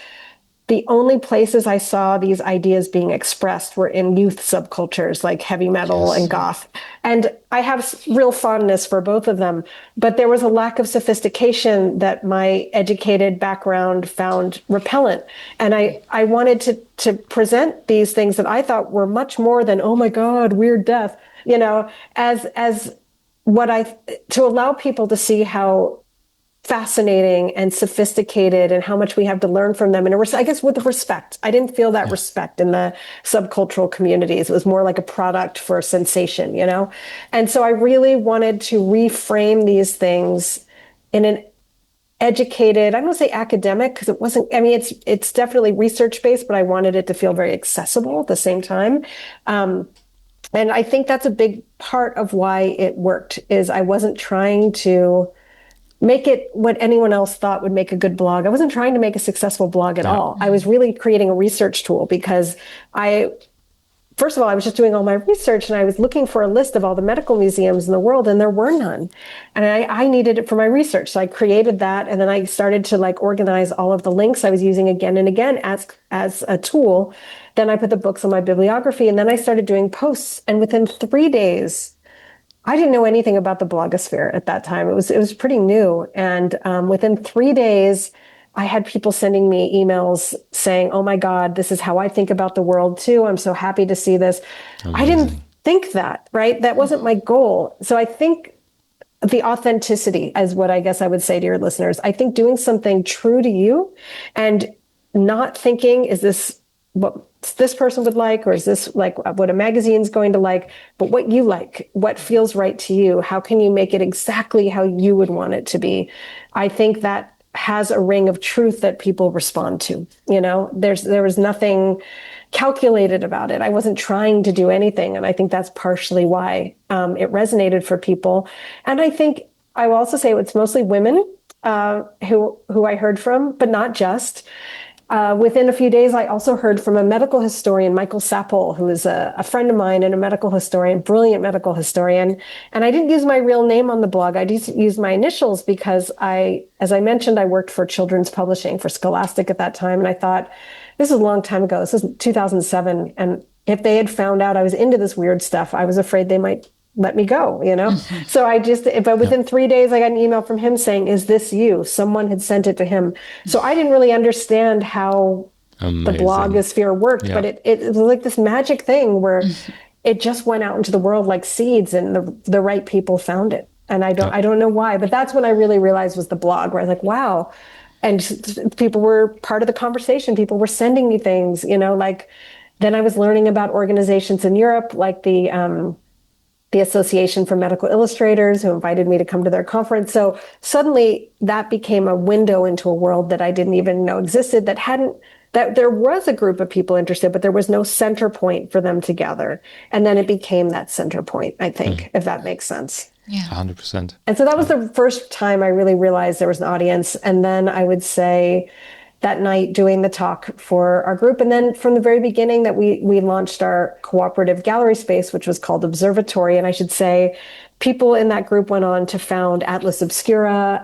the only places I saw these ideas being expressed were in youth subcultures like heavy metal and goth. And I have real fondness for both of them, but there was a lack of sophistication that my educated background found repellent. And I wanted to present these things that I thought were much more than, oh my God, weird death, as what to allow people to see how fascinating and sophisticated and how much we have to learn from them. And I guess with respect, I didn't feel that respect in the subcultural communities. It was more like a product for sensation, And so I really wanted to reframe these things in an educated, I don't want to say academic, because it wasn't, it's definitely research-based, but I wanted it to feel very accessible at the same time. And I think that's a big part of why it worked, is I wasn't trying to make it what anyone else thought would make a good blog. I wasn't trying to make a successful blog at all. I was really creating a research tool because first of all, I was just doing all my research and I was looking for a list of all the medical museums in the world, and there were none. And I needed it for my research. So I created that, and then I started to organize all of the links I was using again and again as a tool. Then I put the books on my bibliography, and then I started doing posts. And within 3 days, I didn't know anything about the blogosphere at that time. It was pretty new. And within 3 days, I had people sending me emails saying, oh my God, this is how I think about the world too. I'm so happy to see this. Amazing. I didn't think that, right? That wasn't my goal. So I think the authenticity is what I guess I would say to your listeners. I think doing something true to you and not thinking, is this what this person would like, or is this like what a magazine's going to like, but what you like, what feels right to you, how can you make it exactly how you would want it to be? I think that has a ring of truth that people respond to. There was nothing calculated about it. I wasn't trying to do anything. And I think that's partially why it resonated for people. And I think I will also say it's mostly women who I heard from, but not just. Within a few days, I also heard from a medical historian, Michael Sappel, who is a friend of mine and a medical historian, brilliant medical historian. And I didn't use my real name on the blog. I just used my initials because as I mentioned, I worked for children's publishing for Scholastic at that time. And I thought, this is a long time ago. This is 2007. And if they had found out I was into this weird stuff, I was afraid they might let me go, So but within 3 days, I got an email from him saying, is this you? Someone had sent it to him. So I didn't really understand how the blogosphere worked, but it was like this magic thing where it just went out into the world like seeds, and the right people found it. And I don't know why, but that's when I really realized was the blog, where I was like, wow. And people were part of the conversation. People were sending me things, then I was learning about organizations in Europe, like the Association for Medical Illustrators, who invited me to come to their conference. So suddenly that became a window into a world that I didn't even know existed, that there was a group of people interested, but there was no center point for them to gather. And then it became that center point, I think, if that makes sense. Yeah, 100%. And so that was the first time I really realized there was an audience. And then I would say that night doing the talk for our group. And then from the very beginning that we launched our cooperative gallery space, which was called Observatory. And I should say, people in that group went on to found Atlas Obscura,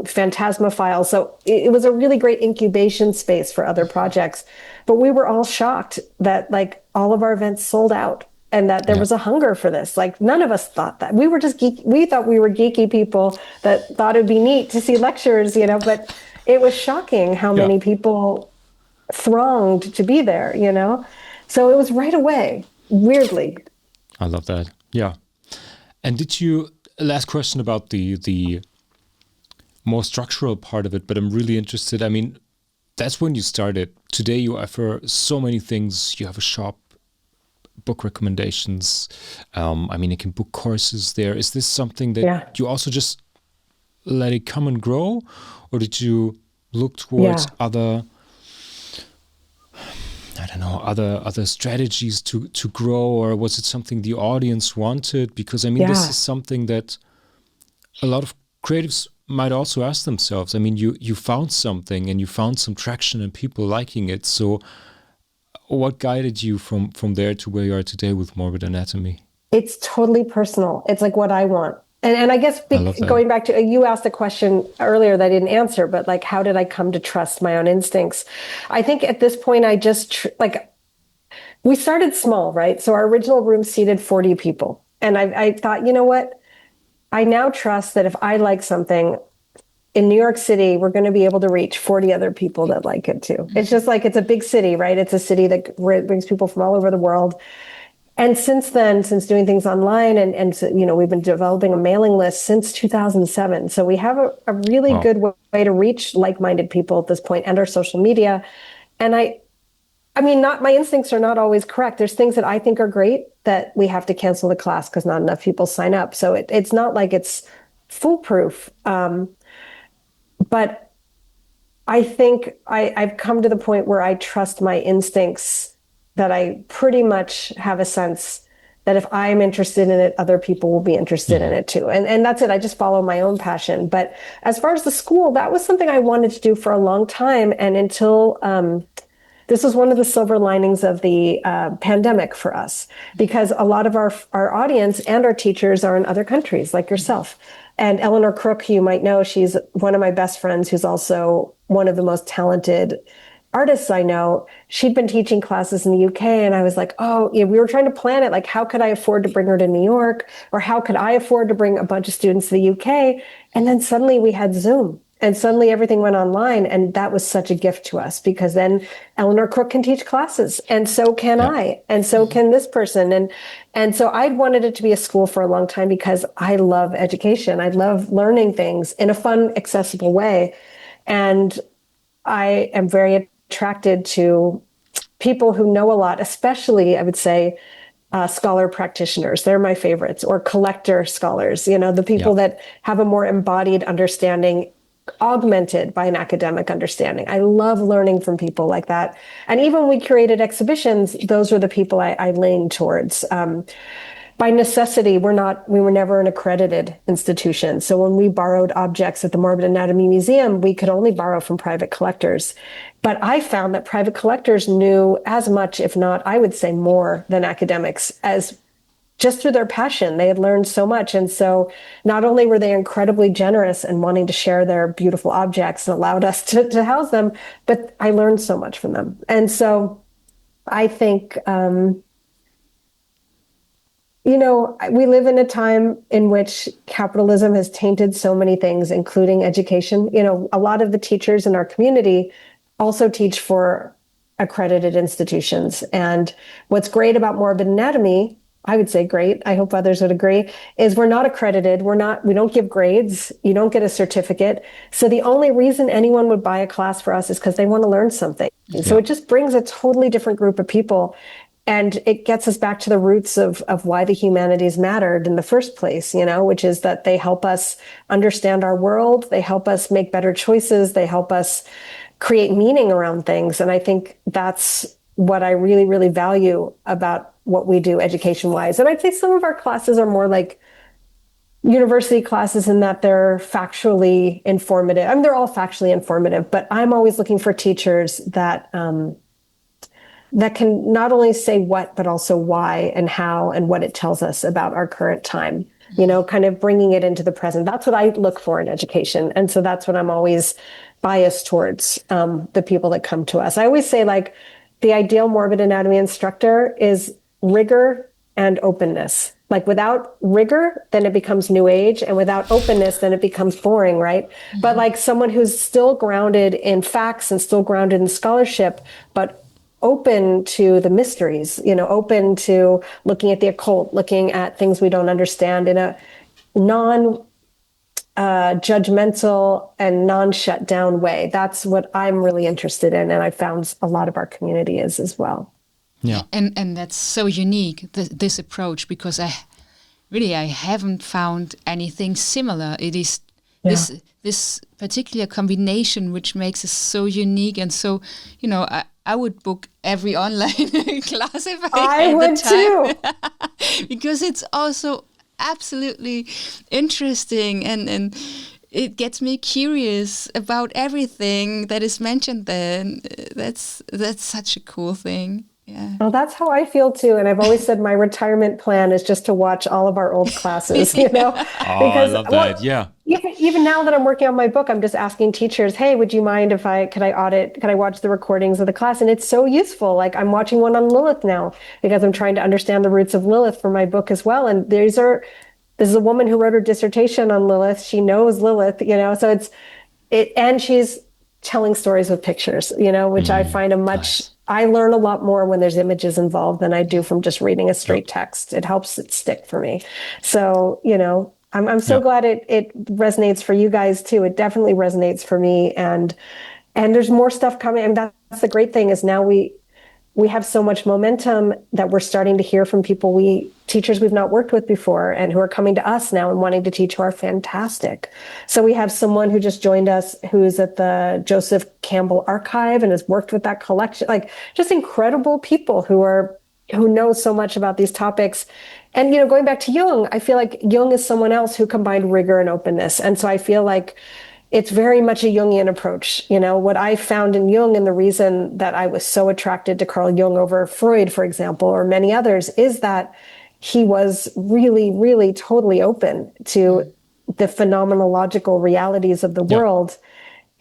Phantasma Files. So it was a really great incubation space for other projects. But we were all shocked that like all of our events sold out and that there was a hunger for this. Like none of us thought that. We were just geeky. We thought we were geeky people that thought it'd be neat to see lectures, you know, but it was shocking how many people thronged to be there, you know? So it was right away, weirdly. I love that. Yeah. And did you, last question about the more structural part of it, but I'm really interested. I mean, that's when you started. Today you offer so many things. You have a shop, book recommendations. I mean, you can book courses there. Is this something that you also just let it come and grow? Or did you look towards other, I don't know, other strategies to grow, or was it something the audience wanted? Because I mean, this is something that a lot of creatives might also ask themselves. I mean, you found something and you found some traction and people liking it. So what guided you from there to where you are today with Morbid Anatomy? It's totally personal. It's like what I want. And I guess going back to, you asked a question earlier that I didn't answer, but like, how did I come to trust my own instincts? I think at this point, I just we started small, right? So our original room seated 40 people. And I thought, you know what? I now trust that if I like something in New York City, we're going to be able to reach 40 other people that like it too. It's just like, it's a big city, right? It's a city that brings people from all over the world. And since then, since doing things online and you know, we've been developing a mailing list since 2007. So we have a really good way to reach like-minded people at this point, and our social media. And I mean, my instincts are not always correct. There's things that I think are great that we have to cancel the class because not enough people sign up. So it's not like it's foolproof. But I think I've come to the point where I trust my instincts, that I pretty much have a sense that if I'm interested in it, other people will be interested in it too. And that's it. I just follow my own passion. But as far as the school, that was something I wanted to do for a long time. And until this was one of the silver linings of the pandemic for us, because a lot of our audience and our teachers are in other countries, like yourself. And Eleanor Crook, who you might know, she's one of my best friends, who's also one of the most talented artists I know. She'd been teaching classes in the UK, and I was like, oh, yeah, we were trying to plan it. Like, how could I afford to bring her to New York? Or how could I afford to bring a bunch of students to the UK? And then suddenly we had Zoom, and suddenly everything went online. And that was such a gift to us, because then Eleanor Crook can teach classes, and so can I, and so can this person. And so I'd wanted it to be a school for a long time because I love education. I love learning things in a fun, accessible way. And I am very attracted to people who know a lot, especially, I would say, scholar practitioners. They're my favorites, or collector scholars, you know, the people that have a more embodied understanding, augmented by an academic understanding. I love learning from people like that. And even when we curated exhibitions, those are the people I lean towards. By necessity, we were never an accredited institution. So when we borrowed objects at the Morbid Anatomy Museum, we could only borrow from private collectors. But I found that private collectors knew as much, if not, I would say more than academics, as just through their passion. They had learned so much. And so not only were they incredibly generous and wanting to share their beautiful objects and allowed us to house them, but I learned so much from them. And so I think, you know, we live in a time in which capitalism has tainted so many things, including education. You know, a lot of the teachers in our community also teach for accredited institutions. And what's great about Morbid Anatomy, I would say great, I hope others would agree, is we're not accredited. We don't give grades. You don't get a certificate. So the only reason anyone would buy a class for us is because they want to learn something. So it just brings a totally different group of people. And it gets us back to the roots of why the humanities mattered in the first place, you know, which is that they help us understand our world. They help us make better choices. They help us create meaning around things. And I think that's what I really, really value about what we do education-wise. And I'd say some of our classes are more like university classes in that they're factually informative. I mean, they're all factually informative, but I'm always looking for teachers that can not only say what, but also why and how and what it tells us about our current time. kind of bringing it into the present. That's what I look for in education. And so that's what I'm always biased towards, the people that come to us. I always say, like, the ideal morbid anatomy instructor is rigor and openness. Like, without rigor, then it becomes new age. And without openness, then it becomes boring, right? Mm-hmm. But like someone who's still grounded in facts and still grounded in scholarship, but open to the mysteries, open to looking at the occult, looking at things we don't understand in a judgmental and non-shut down way. That's what I'm really interested in. And I found a lot of our community is as well. Yeah. And that's so unique, this approach, because I haven't found anything similar. It is this particular combination which makes it so unique. And so, I would book every online class if I had the time. Too. Because it's also absolutely interesting, and it gets me curious about everything that is mentioned there. That's such a cool thing. Yeah. Well, that's how I feel too. And I've always said my retirement plan is just to watch all of our old classes, because I love that. Yeah. Even now that I'm working on my book, I'm just asking teachers, hey, would you mind if could I watch the recordings of the class? And it's so useful. Like, I'm watching one on Lilith now because I'm trying to understand the roots of Lilith for my book as well. And this is a woman who wrote her dissertation on Lilith. She knows Lilith, so and she's telling stories with pictures, which I find nice. I learn a lot more when there's images involved than I do from just reading a straight text. It helps it stick for me. So, I'm so glad it resonates for you guys too. It definitely resonates for me. And there's more stuff coming. And that's the great thing, is now we have so much momentum that we're starting to hear from teachers we've not worked with before, and who are coming to us now and wanting to teach, who are fantastic. So we have someone who just joined us who's at the Joseph Campbell Archive and has worked with that collection, like just incredible people who know so much about these topics. And, going back to Jung, I feel like Jung is someone else who combined rigor and openness. And so I feel like it's very much a Jungian approach. What I found in Jung, and the reason that I was so attracted to Carl Jung over Freud, for example, or many others, is that he was really, really totally open to the phenomenological realities of the world,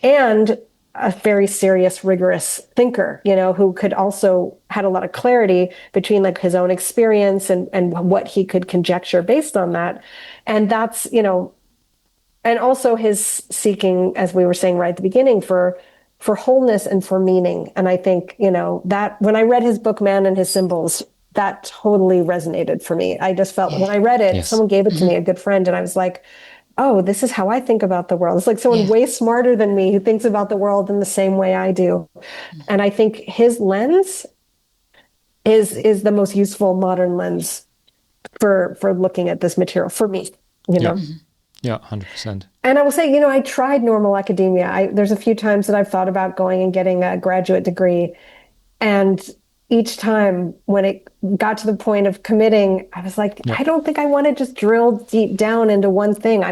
and a very serious, rigorous thinker, who could also had a lot of clarity between like his own experience and what he could conjecture based on that. And that's, and also his seeking, as we were saying right at the beginning, for wholeness and for meaning. And I think, that when I read his book, Man and His Symbols, that totally resonated for me. I just felt when I read it, someone gave it to me, a good friend, and I was like, oh, this is how I think about the world. It's like someone way smarter than me who thinks about the world in the same way I do. And I think his lens is the most useful modern lens for looking at this material for me, Yeah, 100%. And I will say, I tried normal academia. There's a few times that I've thought about going and getting a graduate degree. And each time when it got to the point of committing, I was like, I don't think I want to just drill deep down into one thing.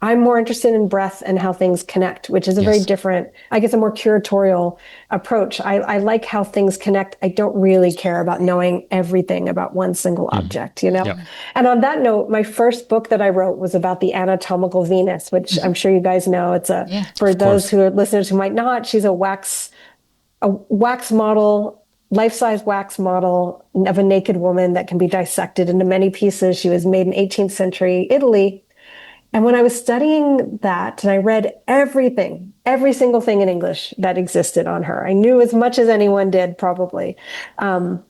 I'm more interested in breath and how things connect, which is a very different, I guess, a more curatorial approach. I like how things connect. I don't really care about knowing everything about one single object, And on that note, my first book that I wrote was about the Anatomical Venus, which I'm sure you guys know. It's for those who are listeners who might not, she's a wax model, life-size wax model of a naked woman that can be dissected into many pieces. She was made in 18th century Italy. And when I was studying that, and I read everything, every single thing in English that existed on her, I knew as much as anyone did, probably. And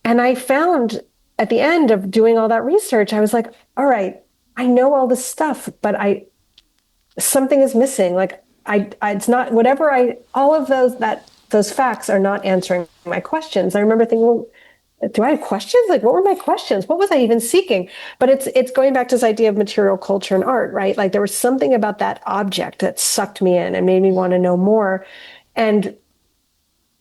I found at the end of doing all that research, I was like, all right, I know all this stuff, but something is missing. Like it's not all of those facts are not answering my questions. I remember thinking, well, do I have questions? Like, what were my questions? What was I even seeking? But it's going back to this idea of material culture and art, right? Like there was something about that object that sucked me in and made me want to know more. And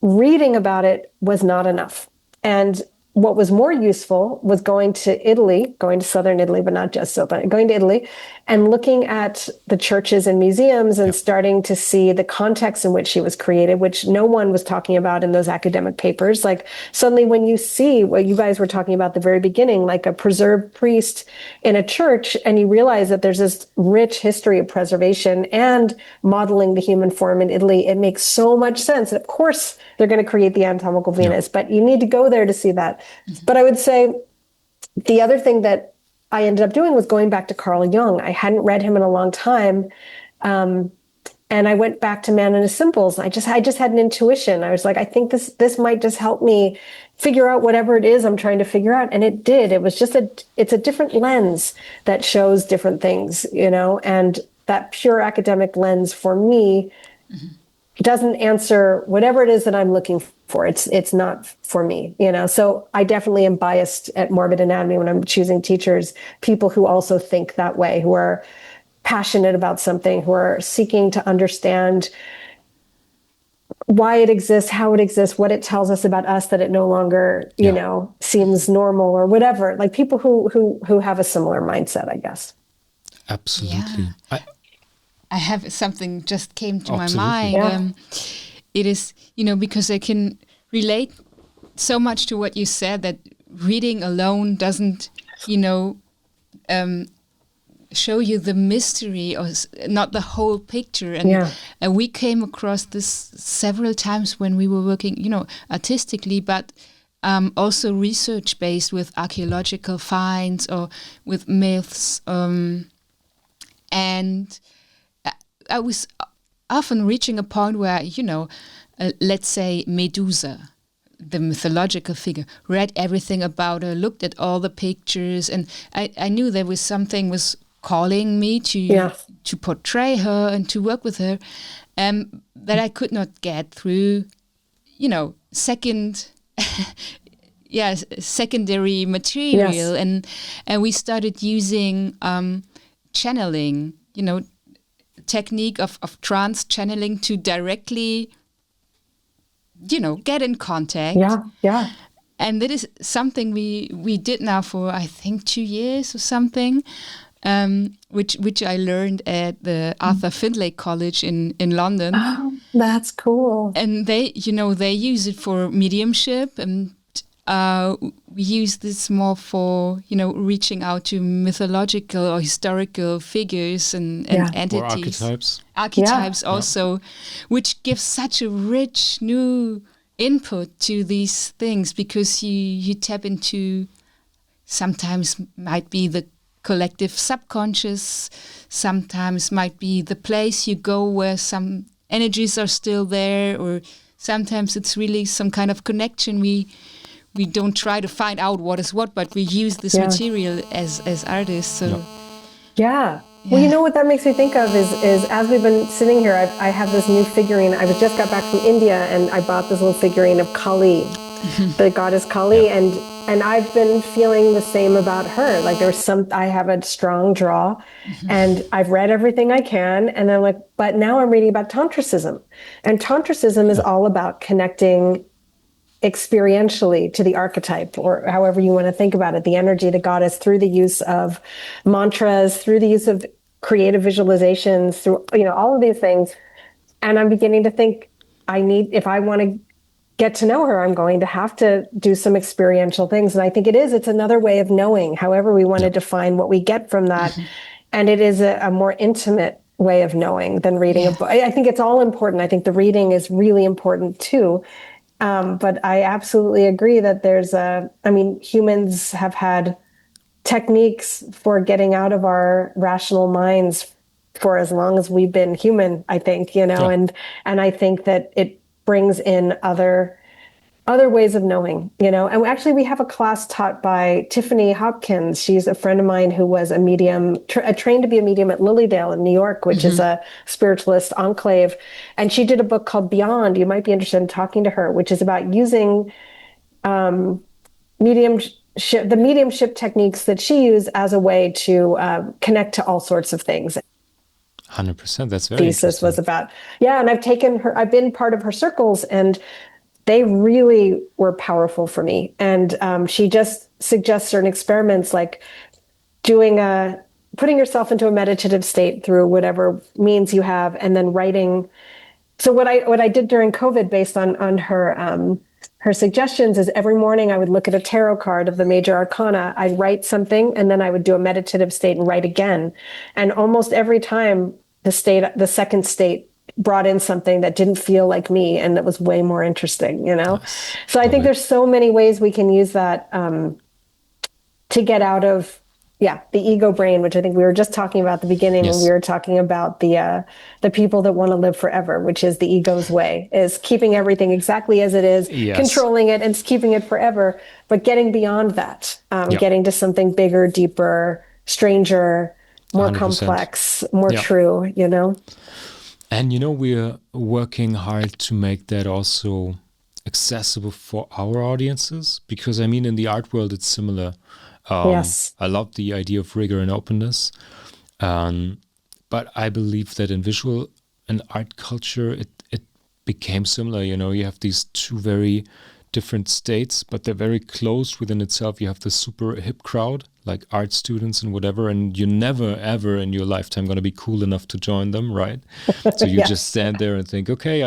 reading about it was not enough. And what was more useful was going to southern Italy, but not just so, but going to Italy and looking at the churches and museums and starting to see the context in which she was created, which no one was talking about in those academic papers. Like suddenly when you see what you guys were talking about at the very beginning, like a preserved priest in a church, and you realize that there's this rich history of preservation and modeling the human form in Italy, it makes so much sense. And of course, they're going to create the Anatomical Venus, but you need to go there to see that. But I would say the other thing that I ended up doing was going back to Carl Jung. I hadn't read him in a long time. And I went back to Man and His Symbols. I just had an intuition. I was like, I think this might just help me figure out whatever it is I'm trying to figure out. And it did. It was just it's a different lens that shows different things, and that pure academic lens for me doesn't answer whatever it is that I'm looking for. It's not for me, So I definitely am biased at Morbid Anatomy when I'm choosing teachers, people who also think that way, who are passionate about something, who are seeking to understand why it exists, how it exists, what it tells us about us that it no longer, seems normal or whatever. Like people who have a similar mindset, I guess. Absolutely. Yeah. I have something just came to my Absolutely. mind. It is, because I can relate so much to what you said, that reading alone doesn't, show you the mystery or not the whole picture. And we came across this several times when we were working, artistically, but also research based with archaeological finds or with myths. And I was often reaching a point where, let's say Medusa, the mythological figure, read everything about her, looked at all the pictures, and I knew there was something was calling me to portray her and to work with her, that I could not get through, secondary material. And we started using channeling, technique of trance channeling to directly, get in contact. Yeah. And that is something we did now for, I think, 2 years or something, which I learned at the Arthur Findlay College in London. Oh, that's cool. And they use it for mediumship, and we use this more for, reaching out to mythological or historical figures and entities. Or archetypes also, which gives such a rich new input to these things, because you tap into, sometimes might be the collective subconscious, sometimes might be the place you go where some energies are still there, or sometimes it's really some kind of connection. We don't try to find out what is what, but we use this material as artists. So Yeah. Well, what that makes me think of is as we've been sitting here, I have this new figurine. I just got back from India, and I bought this little figurine of Kali, the goddess Kali, and I've been feeling the same about her. Like I have a strong draw, and I've read everything I can, and I'm like, but now I'm reading about Tantricism, and Tantricism is all about connecting experientially to the archetype, or however you want to think about it, the energy, the goddess, through the use of mantras, through the use of creative visualizations, through, all of these things. And I'm beginning to think if I want to get to know her, I'm going to have to do some experiential things. And I think it's another way of knowing, however we want to define what we get from that. And it is a more intimate way of knowing than reading a book. I think it's all important. I think the reading is really important too. But I absolutely agree that humans have had techniques for getting out of our rational minds for as long as we've been human, I think, and I think that it brings in other ways of knowing, and actually we have a class taught by Tiffany Hopkins. She's a friend of mine who was a medium, trained to be a medium at Lilydale in New York, which is a spiritualist enclave. And she did a book called Beyond. You might be interested in talking to her, which is about using the mediumship techniques that she used as a way to connect to all sorts of things. 100%. That's very thesis interesting. was about. And I've been part of her circles, and they really were powerful for me. And she just suggests certain experiments, like doing putting yourself into a meditative state through whatever means you have, and then writing. So what I did during COVID, based on her suggestions, is every morning I would look at a tarot card of the major arcana. I'd write something, and then I would do a meditative state and write again. And almost every time, the second state brought in something that didn't feel like me, and that was way more interesting, Nice. So I think there's so many ways we can use that to get out of the ego brain, which I think we were just talking about at the beginning. Yes. When we were talking about the people that want to live forever, which is the ego's way, is keeping everything exactly as it is, yes. Controlling it and keeping it forever, but getting beyond that, getting to something bigger, deeper, stranger, more 100%. Complex, more true, And, we're working hard to make that also accessible for our audiences, because, in the art world, it's similar. Yes. I love the idea of rigor and openness. But I believe that in visual and art culture, it became similar. You have these two very different states, but they're very close within itself. You have the super hip crowd, like art students and whatever, and you're never, ever in your lifetime going to be cool enough to join them, right? So you just stand there and think, okay,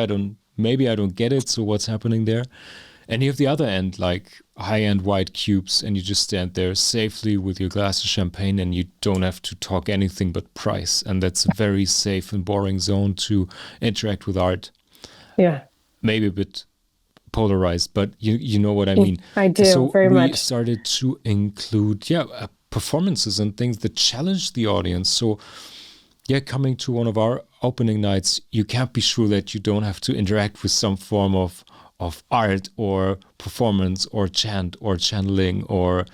maybe I don't get it, so what's happening there? And you have the other end, like high-end white cubes, and you just stand there safely with your glass of champagne, and you don't have to talk anything but price. And that's a very safe and boring zone to interact with art. Yeah. Maybe a bit polarized, but you know what I mean. I do, so very much. We started to include, performances and things that challenge the audience. So, coming to one of our opening nights, you can't be sure that you don't have to interact with some form of art or performance or chant or channeling or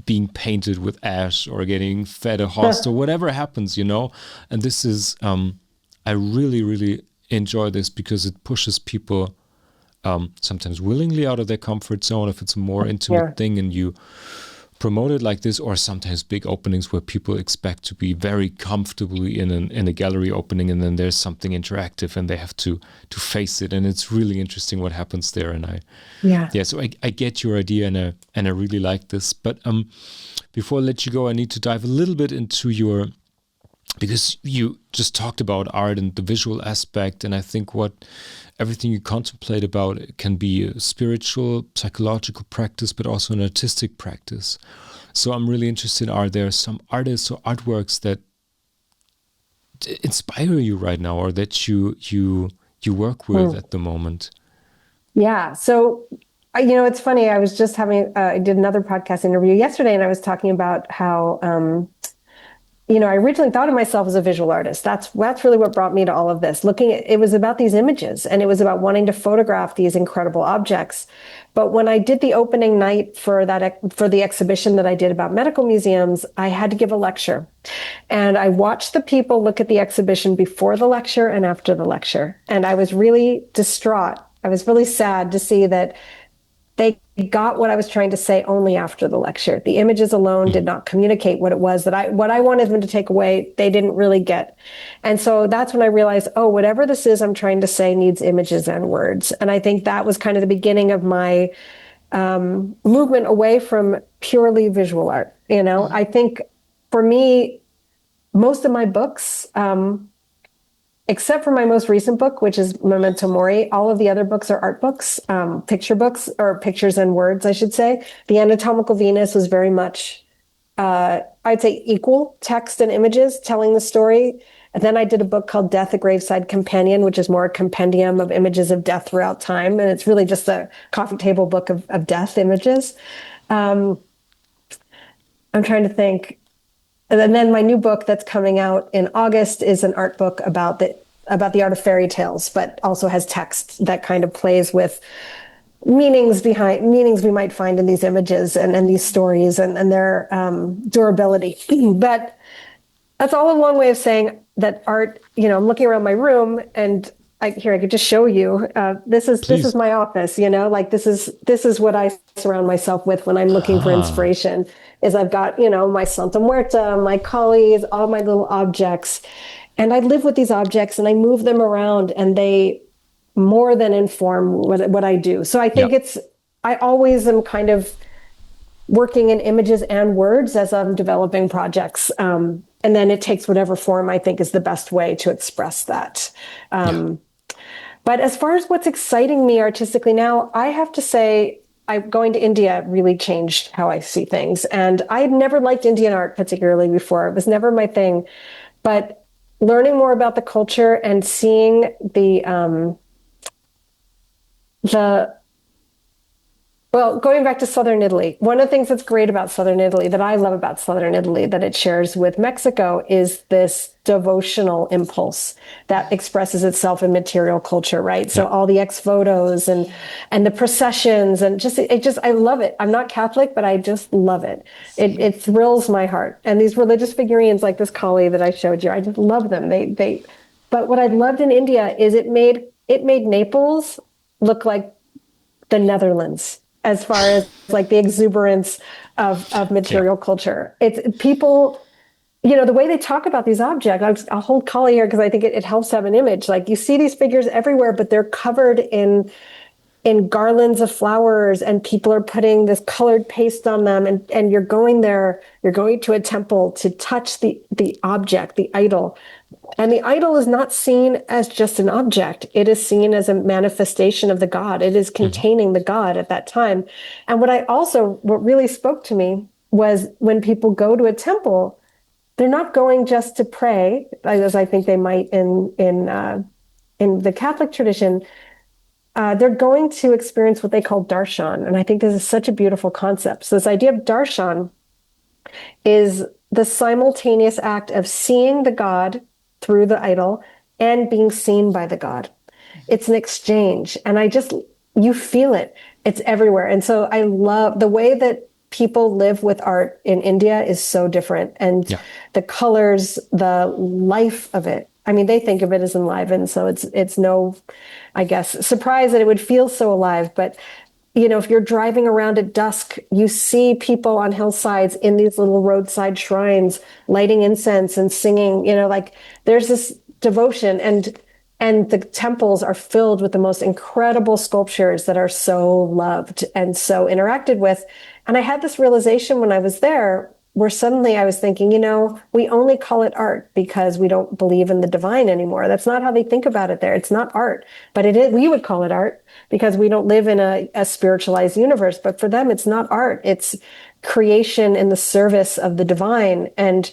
being painted with ash or getting fed a Hauss or whatever happens, And this is, I really, really enjoy this because it pushes people sometimes willingly out of their comfort zone if it's a more intimate thing and you promote it like this, or sometimes big openings where people expect to be very comfortably in a gallery opening, and then there's something interactive and they have to face it, and it's really interesting what happens there. And so I get your idea, and I really like this. But before I let you go, I need to dive a little bit into because you just talked about art and the visual aspect, and I think everything you contemplate about it can be a spiritual, psychological practice, but also an artistic practice. So I'm really interested, are there some artists or artworks that inspire you right now, or that you work with at the moment? Yeah. So, it's funny. I was just I did another podcast interview yesterday, and I was talking about how, I originally thought of myself as a visual artist. That's really what brought me to all of this. It was about these images, and it was about wanting to photograph these incredible objects. But when I did the opening night for the exhibition that I did about medical museums, I had to give a lecture. And I watched the people look at the exhibition before the lecture and after the lecture. And I was really distraught. I was really sad to see that they got what I was trying to say only after the lecture. The images alone did not communicate what it was what I wanted them to take away. They didn't really get. And so that's when I realized, whatever this is I'm trying to say needs images and words. And I think that was kind of the beginning of my movement away from purely visual art. I think for me, most of my books, except for my most recent book, which is Memento Mori, all of the other books are art books, picture books, or pictures and words, I should say. The Anatomical Venus was very much, I'd say, equal text and images telling the story. And then I did a book called Death, a Graveside Companion, which is more a compendium of images of death throughout time. And it's really just a coffee table book of death images. I'm trying to think. And then my new book that's coming out in August is an art book about the art of fairy tales, but also has text that kind of plays with meanings we might find in these images and these stories and their durability. But that's all a long way of saying that art, I'm looking around my room, and I could just show you. This is my office, this is what I surround myself with when I'm looking for inspiration. Is I've got, my Santa Muerta, my collies, all my little objects. And I live with these objects and I move them around, and they more than inform what I do. So I think I always am kind of working in images and words as I'm developing projects. And then it takes whatever form I think is the best way to express that. But as far as what's exciting me artistically now, I have to say, going to India really changed how I see things. And I had never liked Indian art particularly before. It was never my thing. But learning more about the culture and seeing well, going back to Southern Italy, one of the things that's great about Southern Italy, that I love about Southern Italy, that it shares with Mexico, is this devotional impulse that expresses itself in material culture, right? So all the ex-votos and the processions and I love it. I'm not Catholic, but I just love it. It thrills my heart. And these religious figurines like this Kali that I showed you, I just love them. But what I loved in India is it made Naples look like the Netherlands, as far as like the exuberance of material culture. It's people, the way they talk about these objects. I'll hold Kali here because I think it helps have an image. Like you see these figures everywhere, but they're covered in garlands of flowers, and people are putting this colored paste on them. And you're going to a temple to touch the object, the idol. And the idol is not seen as just an object. It is seen as a manifestation of the God. It is containing the God at that time. And what really spoke to me was when people go to a temple, they're not going just to pray, as I think they might in the Catholic tradition. They're going to experience what they call darshan. And I think this is such a beautiful concept. So this idea of darshan is the simultaneous act of seeing the God through the idol and being seen by the God. It's an exchange. And you feel it. It's everywhere. And so I love the way that people live with art in India is so different. And the colors, the life of it. I mean, they think of it as enlivened. So it's no, I guess, surprise that it would feel so alive. But if you're driving around at dusk, you see people on hillsides in these little roadside shrines lighting incense and singing, like there's this devotion, and the temples are filled with the most incredible sculptures that are so loved and so interacted with. And I had this realization when I was there, where suddenly I was thinking, we only call it art because we don't believe in the divine anymore. That's not how they think about it there. It's not art, but it is. We would call it art because we don't live in a spiritualized universe. But for them, it's not art. It's creation in the service of the divine. And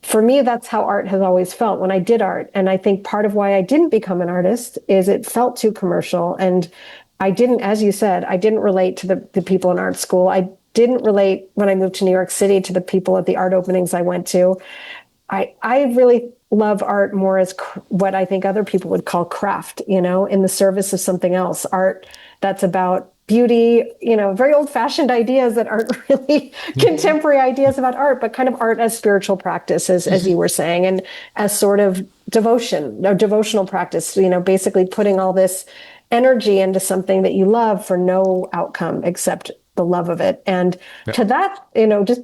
for me, that's how art has always felt when I did art. And I think part of why I didn't become an artist is it felt too commercial. And I didn't, as you said, I didn't relate to the people in art school. I didn't relate when I moved to New York City to the people at the art openings I went to. I really love art more as what I think other people would call craft, in the service of something else. Art that's about beauty, very old-fashioned ideas that aren't really contemporary ideas about art, but kind of art as spiritual practice, as you were saying, and as sort of devotional practice, basically putting all this energy into something that you love for no outcome except the love of it. And to that,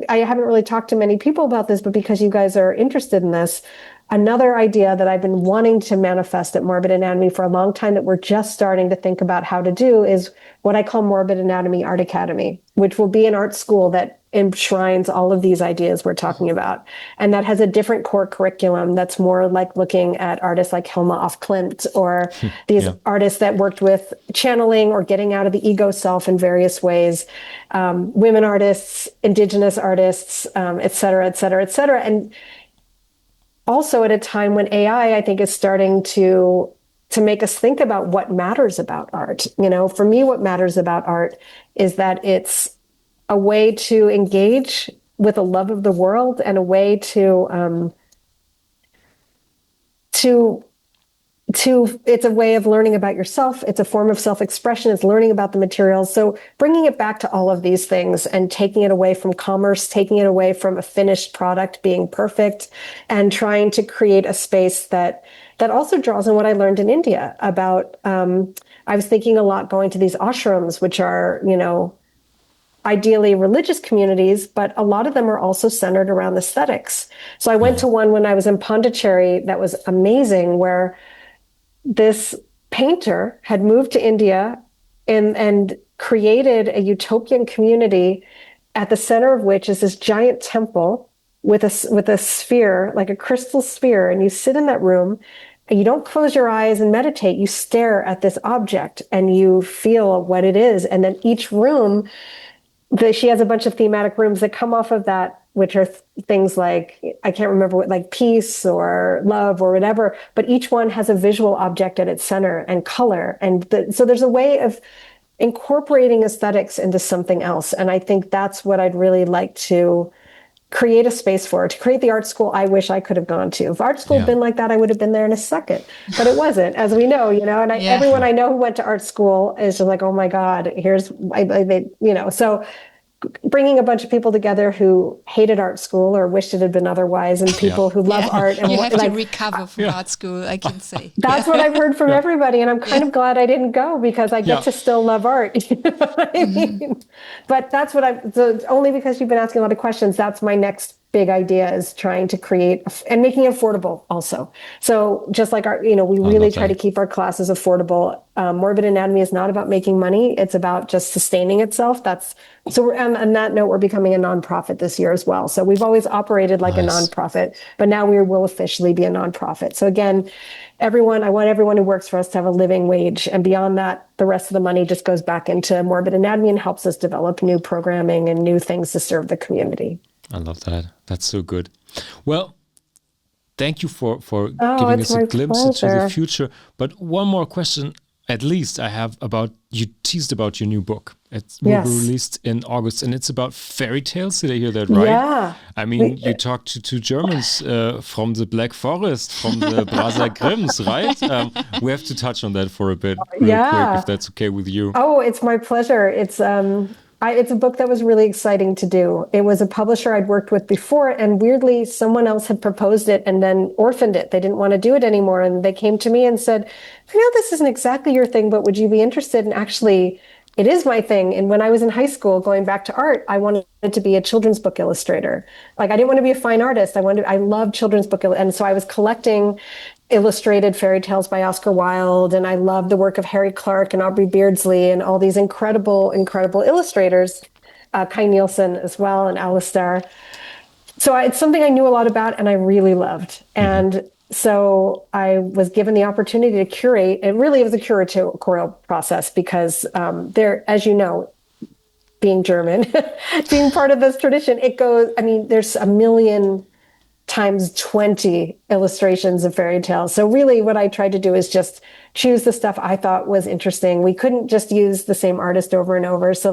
I haven't really talked to many people about this, but because you guys are interested in this, another idea that I've been wanting to manifest at Morbid Anatomy for a long time that we're just starting to think about how to do is what I call Morbid Anatomy Art Academy, which will be an art school that enshrines all of these ideas we're talking about. And that has a different core curriculum that's more like looking at artists like Hilma af Klint or these artists that worked with channeling or getting out of the ego self in various ways, women artists, indigenous artists, et cetera, et cetera, et cetera. And also at a time when AI, I think, is starting to make us think about what matters about art. For me, what matters about art is that it's a way to engage with a love of the world and a way to it's a way of learning about yourself. It's a form of self-expression. It's learning about the materials. So bringing it back to all of these things and taking it away from commerce, taking it away from a finished product being perfect, and trying to create a space that also draws on what I learned in India about, I was thinking a lot going to these ashrams, which are, ideally religious communities, but a lot of them are also centered around aesthetics. So I went to one when I was in Pondicherry that was amazing, where this painter had moved to India and created a utopian community at the center of which is this giant temple with a sphere, like a crystal sphere. And you sit in that room and you don't close your eyes and meditate. You stare at this object and you feel what it is. And then each room, she has a bunch of thematic rooms that come off of that, which are things like, I can't remember what, like peace or love or whatever, but each one has a visual object at its center and color. And so there's a way of incorporating aesthetics into something else. And I think that's what I'd really like to create a space for, to create the art school I wish I could have gone to. If art school had been like that, I would have been there in a second. But it wasn't, as we know, and everyone I know who went to art school is just like, oh my God, so bringing a bunch of people together who hated art school or wished it had been otherwise, and people who love art. And you have to recover from art school, I can say. That's what I've heard from everybody. And I'm kind of glad I didn't go, because I get to still love art. You know what I mean? But that's what only because you've been asking a lot of questions, that's my next big idea, is trying to create and making it affordable also. So just like we really try to keep our classes affordable. Morbid Anatomy is not about making money. It's about just sustaining itself. On that note, we're becoming a nonprofit this year as well. So we've always operated like a nonprofit, but now we will officially be a nonprofit. So again, I want everyone who works for us to have a living wage. And beyond that, the rest of the money just goes back into Morbid Anatomy and helps us develop new programming and new things to serve the community. I love that. That's so good. Well, thank you for giving us a glimpse into the future. But one more question, at least, I have you teased about your new book. It will be released in August, and it's about fairy tales. Did I hear that right? Yeah. I mean, you talked to two Germans from the Black Forest, from the Brother Grimms, right? We have to touch on that for a bit real quick, if that's okay with you. Oh, it's my pleasure. It's a book that was really exciting to do. It was a publisher I'd worked with before, and weirdly, someone else had proposed it and then orphaned it. They didn't want to do it anymore. And they came to me and said, I know this isn't exactly your thing, but would you be interested? And actually, it is my thing. And when I was in high school, going back to art, I wanted to be a children's book illustrator. Like, I didn't want to be a fine artist. I loved children's book. And so I was collecting illustrated fairy tales by Oscar Wilde, and I loved the work of Harry Clarke and Aubrey Beardsley and all these incredible, incredible illustrators, Kai Nielsen as well, and Alistair. So it's something I knew a lot about and I really loved. And so I was given the opportunity to curate. It really was a curatorial process, because as you know, being German, being part of this tradition, there's a million times 20 illustrations of fairy tales. So really what I tried to do is just choose the stuff I thought was interesting. We couldn't just use the same artist over and over. So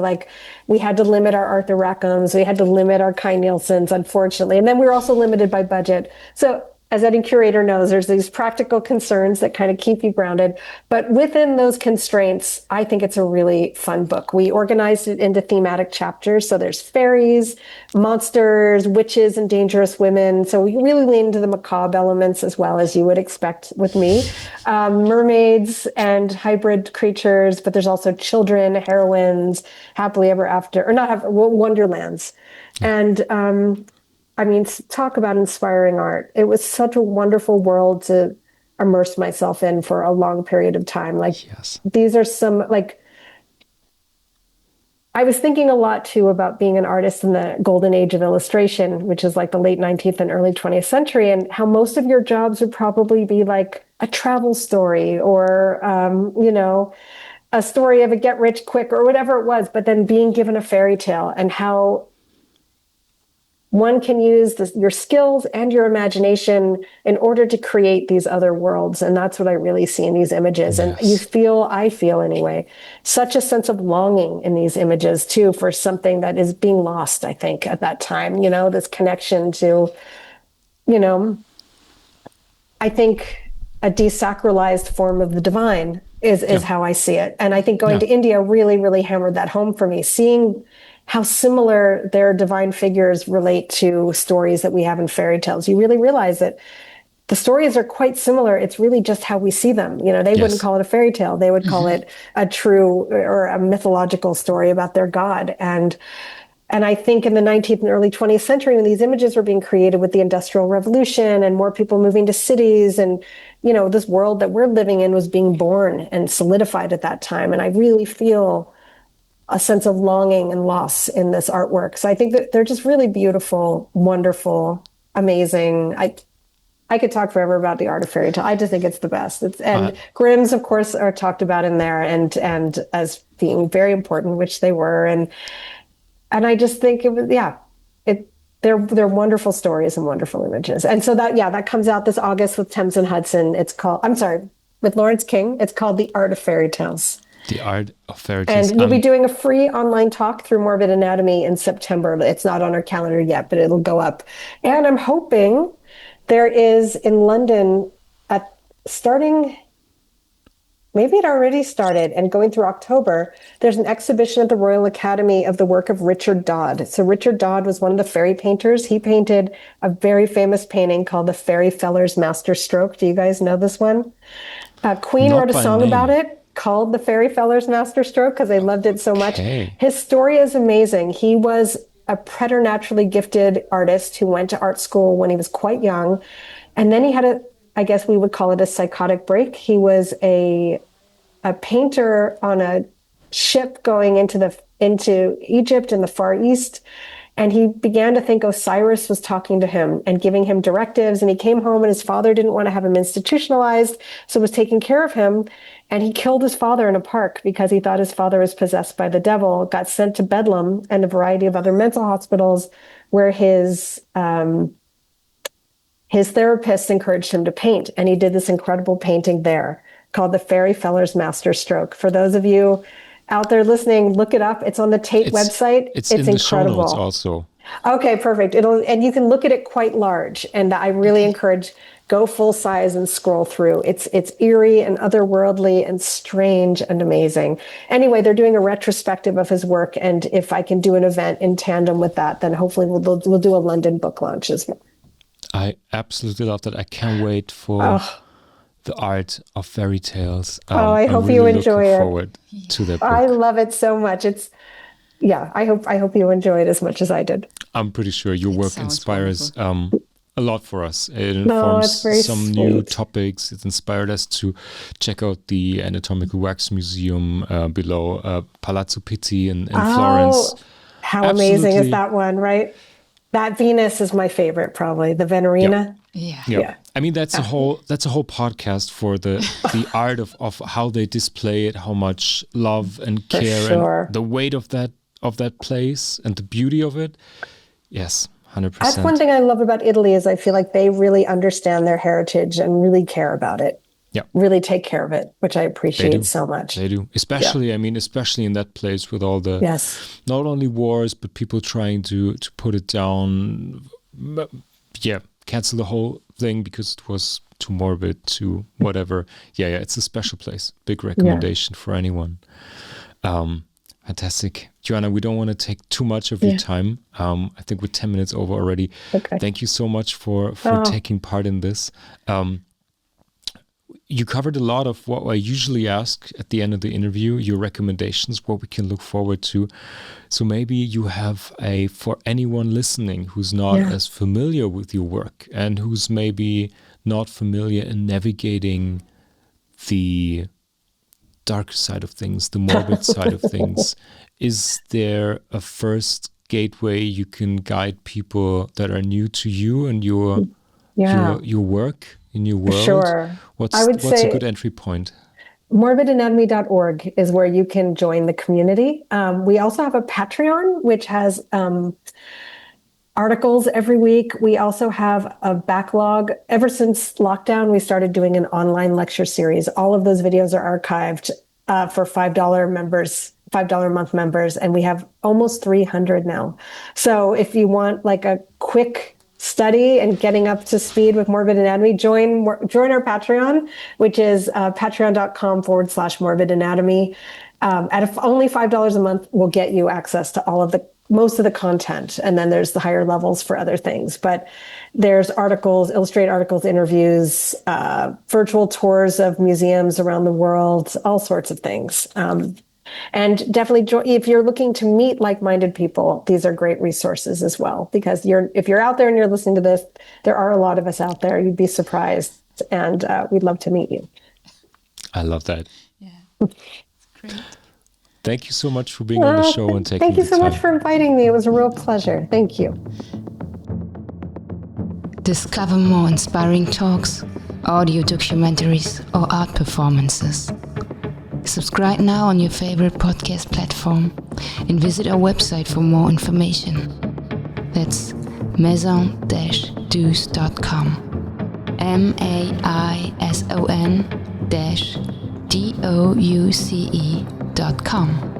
we had to limit our Arthur Rackhams. We had to limit our Kai Nielsens, unfortunately. And then we were also limited by budget. So as any curator knows, there's these practical concerns that kind of keep you grounded. But within those constraints, I think it's a really fun book. We organized it into thematic chapters. So there's fairies, monsters, witches, and dangerous women. So we really lean into the macabre elements as well, as you would expect with me. Mermaids and hybrid creatures, but there's also children, heroines, happily ever after, or not wonderlands. And talk about inspiring art. It was such a wonderful world to immerse myself in for a long period of time. These are some, I was thinking a lot too about being an artist in the golden age of illustration, which is like the late 19th and early 20th century, and how most of your jobs would probably be like a travel story or, a story of a get rich quick or whatever it was, but then being given a fairy tale, and how one can use your skills and your imagination in order to create these other worlds. And that's what I really see in these images. And I feel anyway, such a sense of longing in these images too, for something that is being lost, I think, at that time, this connection to, I think a desacralized form of the divine is how I see it. And I think going to India really, really hammered that home for me, seeing how similar their divine figures relate to stories that we have in fairy tales. You really realize that the stories are quite similar. It's really just how we see them. They wouldn't call it a fairy tale. They would call it a true or a mythological story about their god. And I think in the 19th and early 20th century, when these images were being created with the Industrial Revolution and more people moving to cities, and this world that we're living in was being born and solidified at that time. And I really feel a sense of longing and loss in this artwork. So I think that they're just really beautiful, wonderful, amazing. I could talk forever about the art of fairy tale. I just think it's the best. And Grimm's, of course, are talked about in there and as being very important, which they were. And I just think it was, they're wonderful stories and wonderful images. And so that comes out this August with Thames and Hudson. With Lawrence King. It's called The Art of Fairy Tales. The Art of Fairy Tales. And we'll be doing a free online talk through Morbid Anatomy in September. It's not on our calendar yet, but it'll go up. And I'm hoping there is in London maybe it already started and going through October, there's an exhibition at the Royal Academy of the work of Richard Dodd. So Richard Dodd was one of the fairy painters. He painted a very famous painting called the Fairy Feller's Master Stroke. Do you guys know this one? Queen wrote a song about it called the Fairy Feller's Master Stroke because they loved it so much. His story is amazing. He was a preternaturally gifted artist who went to art school when he was quite young. And then he had I guess we would call it a psychotic break. He was a painter on a ship going into Egypt in the Far East. And he began to think Osiris was talking to him and giving him directives. And he came home and his father didn't want to have him institutionalized, so was taking care of him. And he killed his father in a park because he thought his father was possessed by the devil, got sent to Bedlam and a variety of other mental hospitals where his therapist encouraged him to paint. And he did this incredible painting there called the Fairy Feller's Master Stroke. For those of you out there listening, look it up. It's on the Tate website. It's in the incredible. Show notes also. Okay, perfect. And you can look at it quite large. And I really encourage go full size and scroll through. It's eerie and otherworldly and strange and amazing. Anyway, they're doing a retrospective of his work. And if I can do an event in tandem with that, then hopefully we'll do a London book launch as well. I absolutely love that. I can't wait for the Art of Fairy Tales. I hope you enjoy it. I'm forward to that book. I love it so much. I hope you enjoy it as much as I did. I'm pretty sure your work inspires a lot for us. It informs some new topics. It inspired us to check out the Anatomical Wax Museum below Palazzo Pitti in Florence. How amazing is that one, right? That Venus is my favorite, probably the Venerina. Yeah. I mean, that's a whole podcast for the art of how they display it, how much love and care and the weight of that place and the beauty of it. Yes, 100%. That's one thing I love about Italy is I feel like they really understand their heritage and really care about it. Yeah, really take care of it, which I appreciate so much. They do, especially especially in that place with all the not only wars but people trying to put it down. Cancel the whole thing because it was too morbid, too whatever. It's a special place. Big recommendation for anyone. Fantastic, Joanna. We don't want to take too much of your time. I think we're 10 minutes over already. Okay. Thank you so much for taking part in this. You covered a lot of what I usually ask at the end of the interview, your recommendations, what we can look forward to. So maybe you have for anyone listening who's not as familiar with your work and who's maybe not familiar in navigating the dark side of things, the morbid side of things, is there a first gateway you can guide people that are new to you and your work in your world? Sure. What's a good entry point? Morbidanatomy.org is where you can join the community. We also have a Patreon, which has articles every week. We also have a backlog. Ever since lockdown, we started doing an online lecture series. All of those videos are archived for $5 members, $5 a month members, and we have almost 300 now. So if you want like a quick study and getting up to speed with Morbid Anatomy, join our Patreon, which is patreon.com/Morbid Anatomy. At only $5 a month will get you access to most of the content. And then there's the higher levels for other things. But there's articles, illustrated articles, interviews, virtual tours of museums around the world, all sorts of things. And definitely, if you're looking to meet like-minded people, these are great resources as well. Because if you're out there and you're listening to this, there are a lot of us out there. You'd be surprised. And we'd love to meet you. I love that. Yeah, it's great. Thank you so much for being on the show and taking the time. Thank you so much for inviting me. It was a real pleasure. Thank you. Discover more inspiring talks, audio documentaries, or art performances. Subscribe now on your favorite podcast platform and visit our website for more information. That's maison-douce.com. maison-douce.com.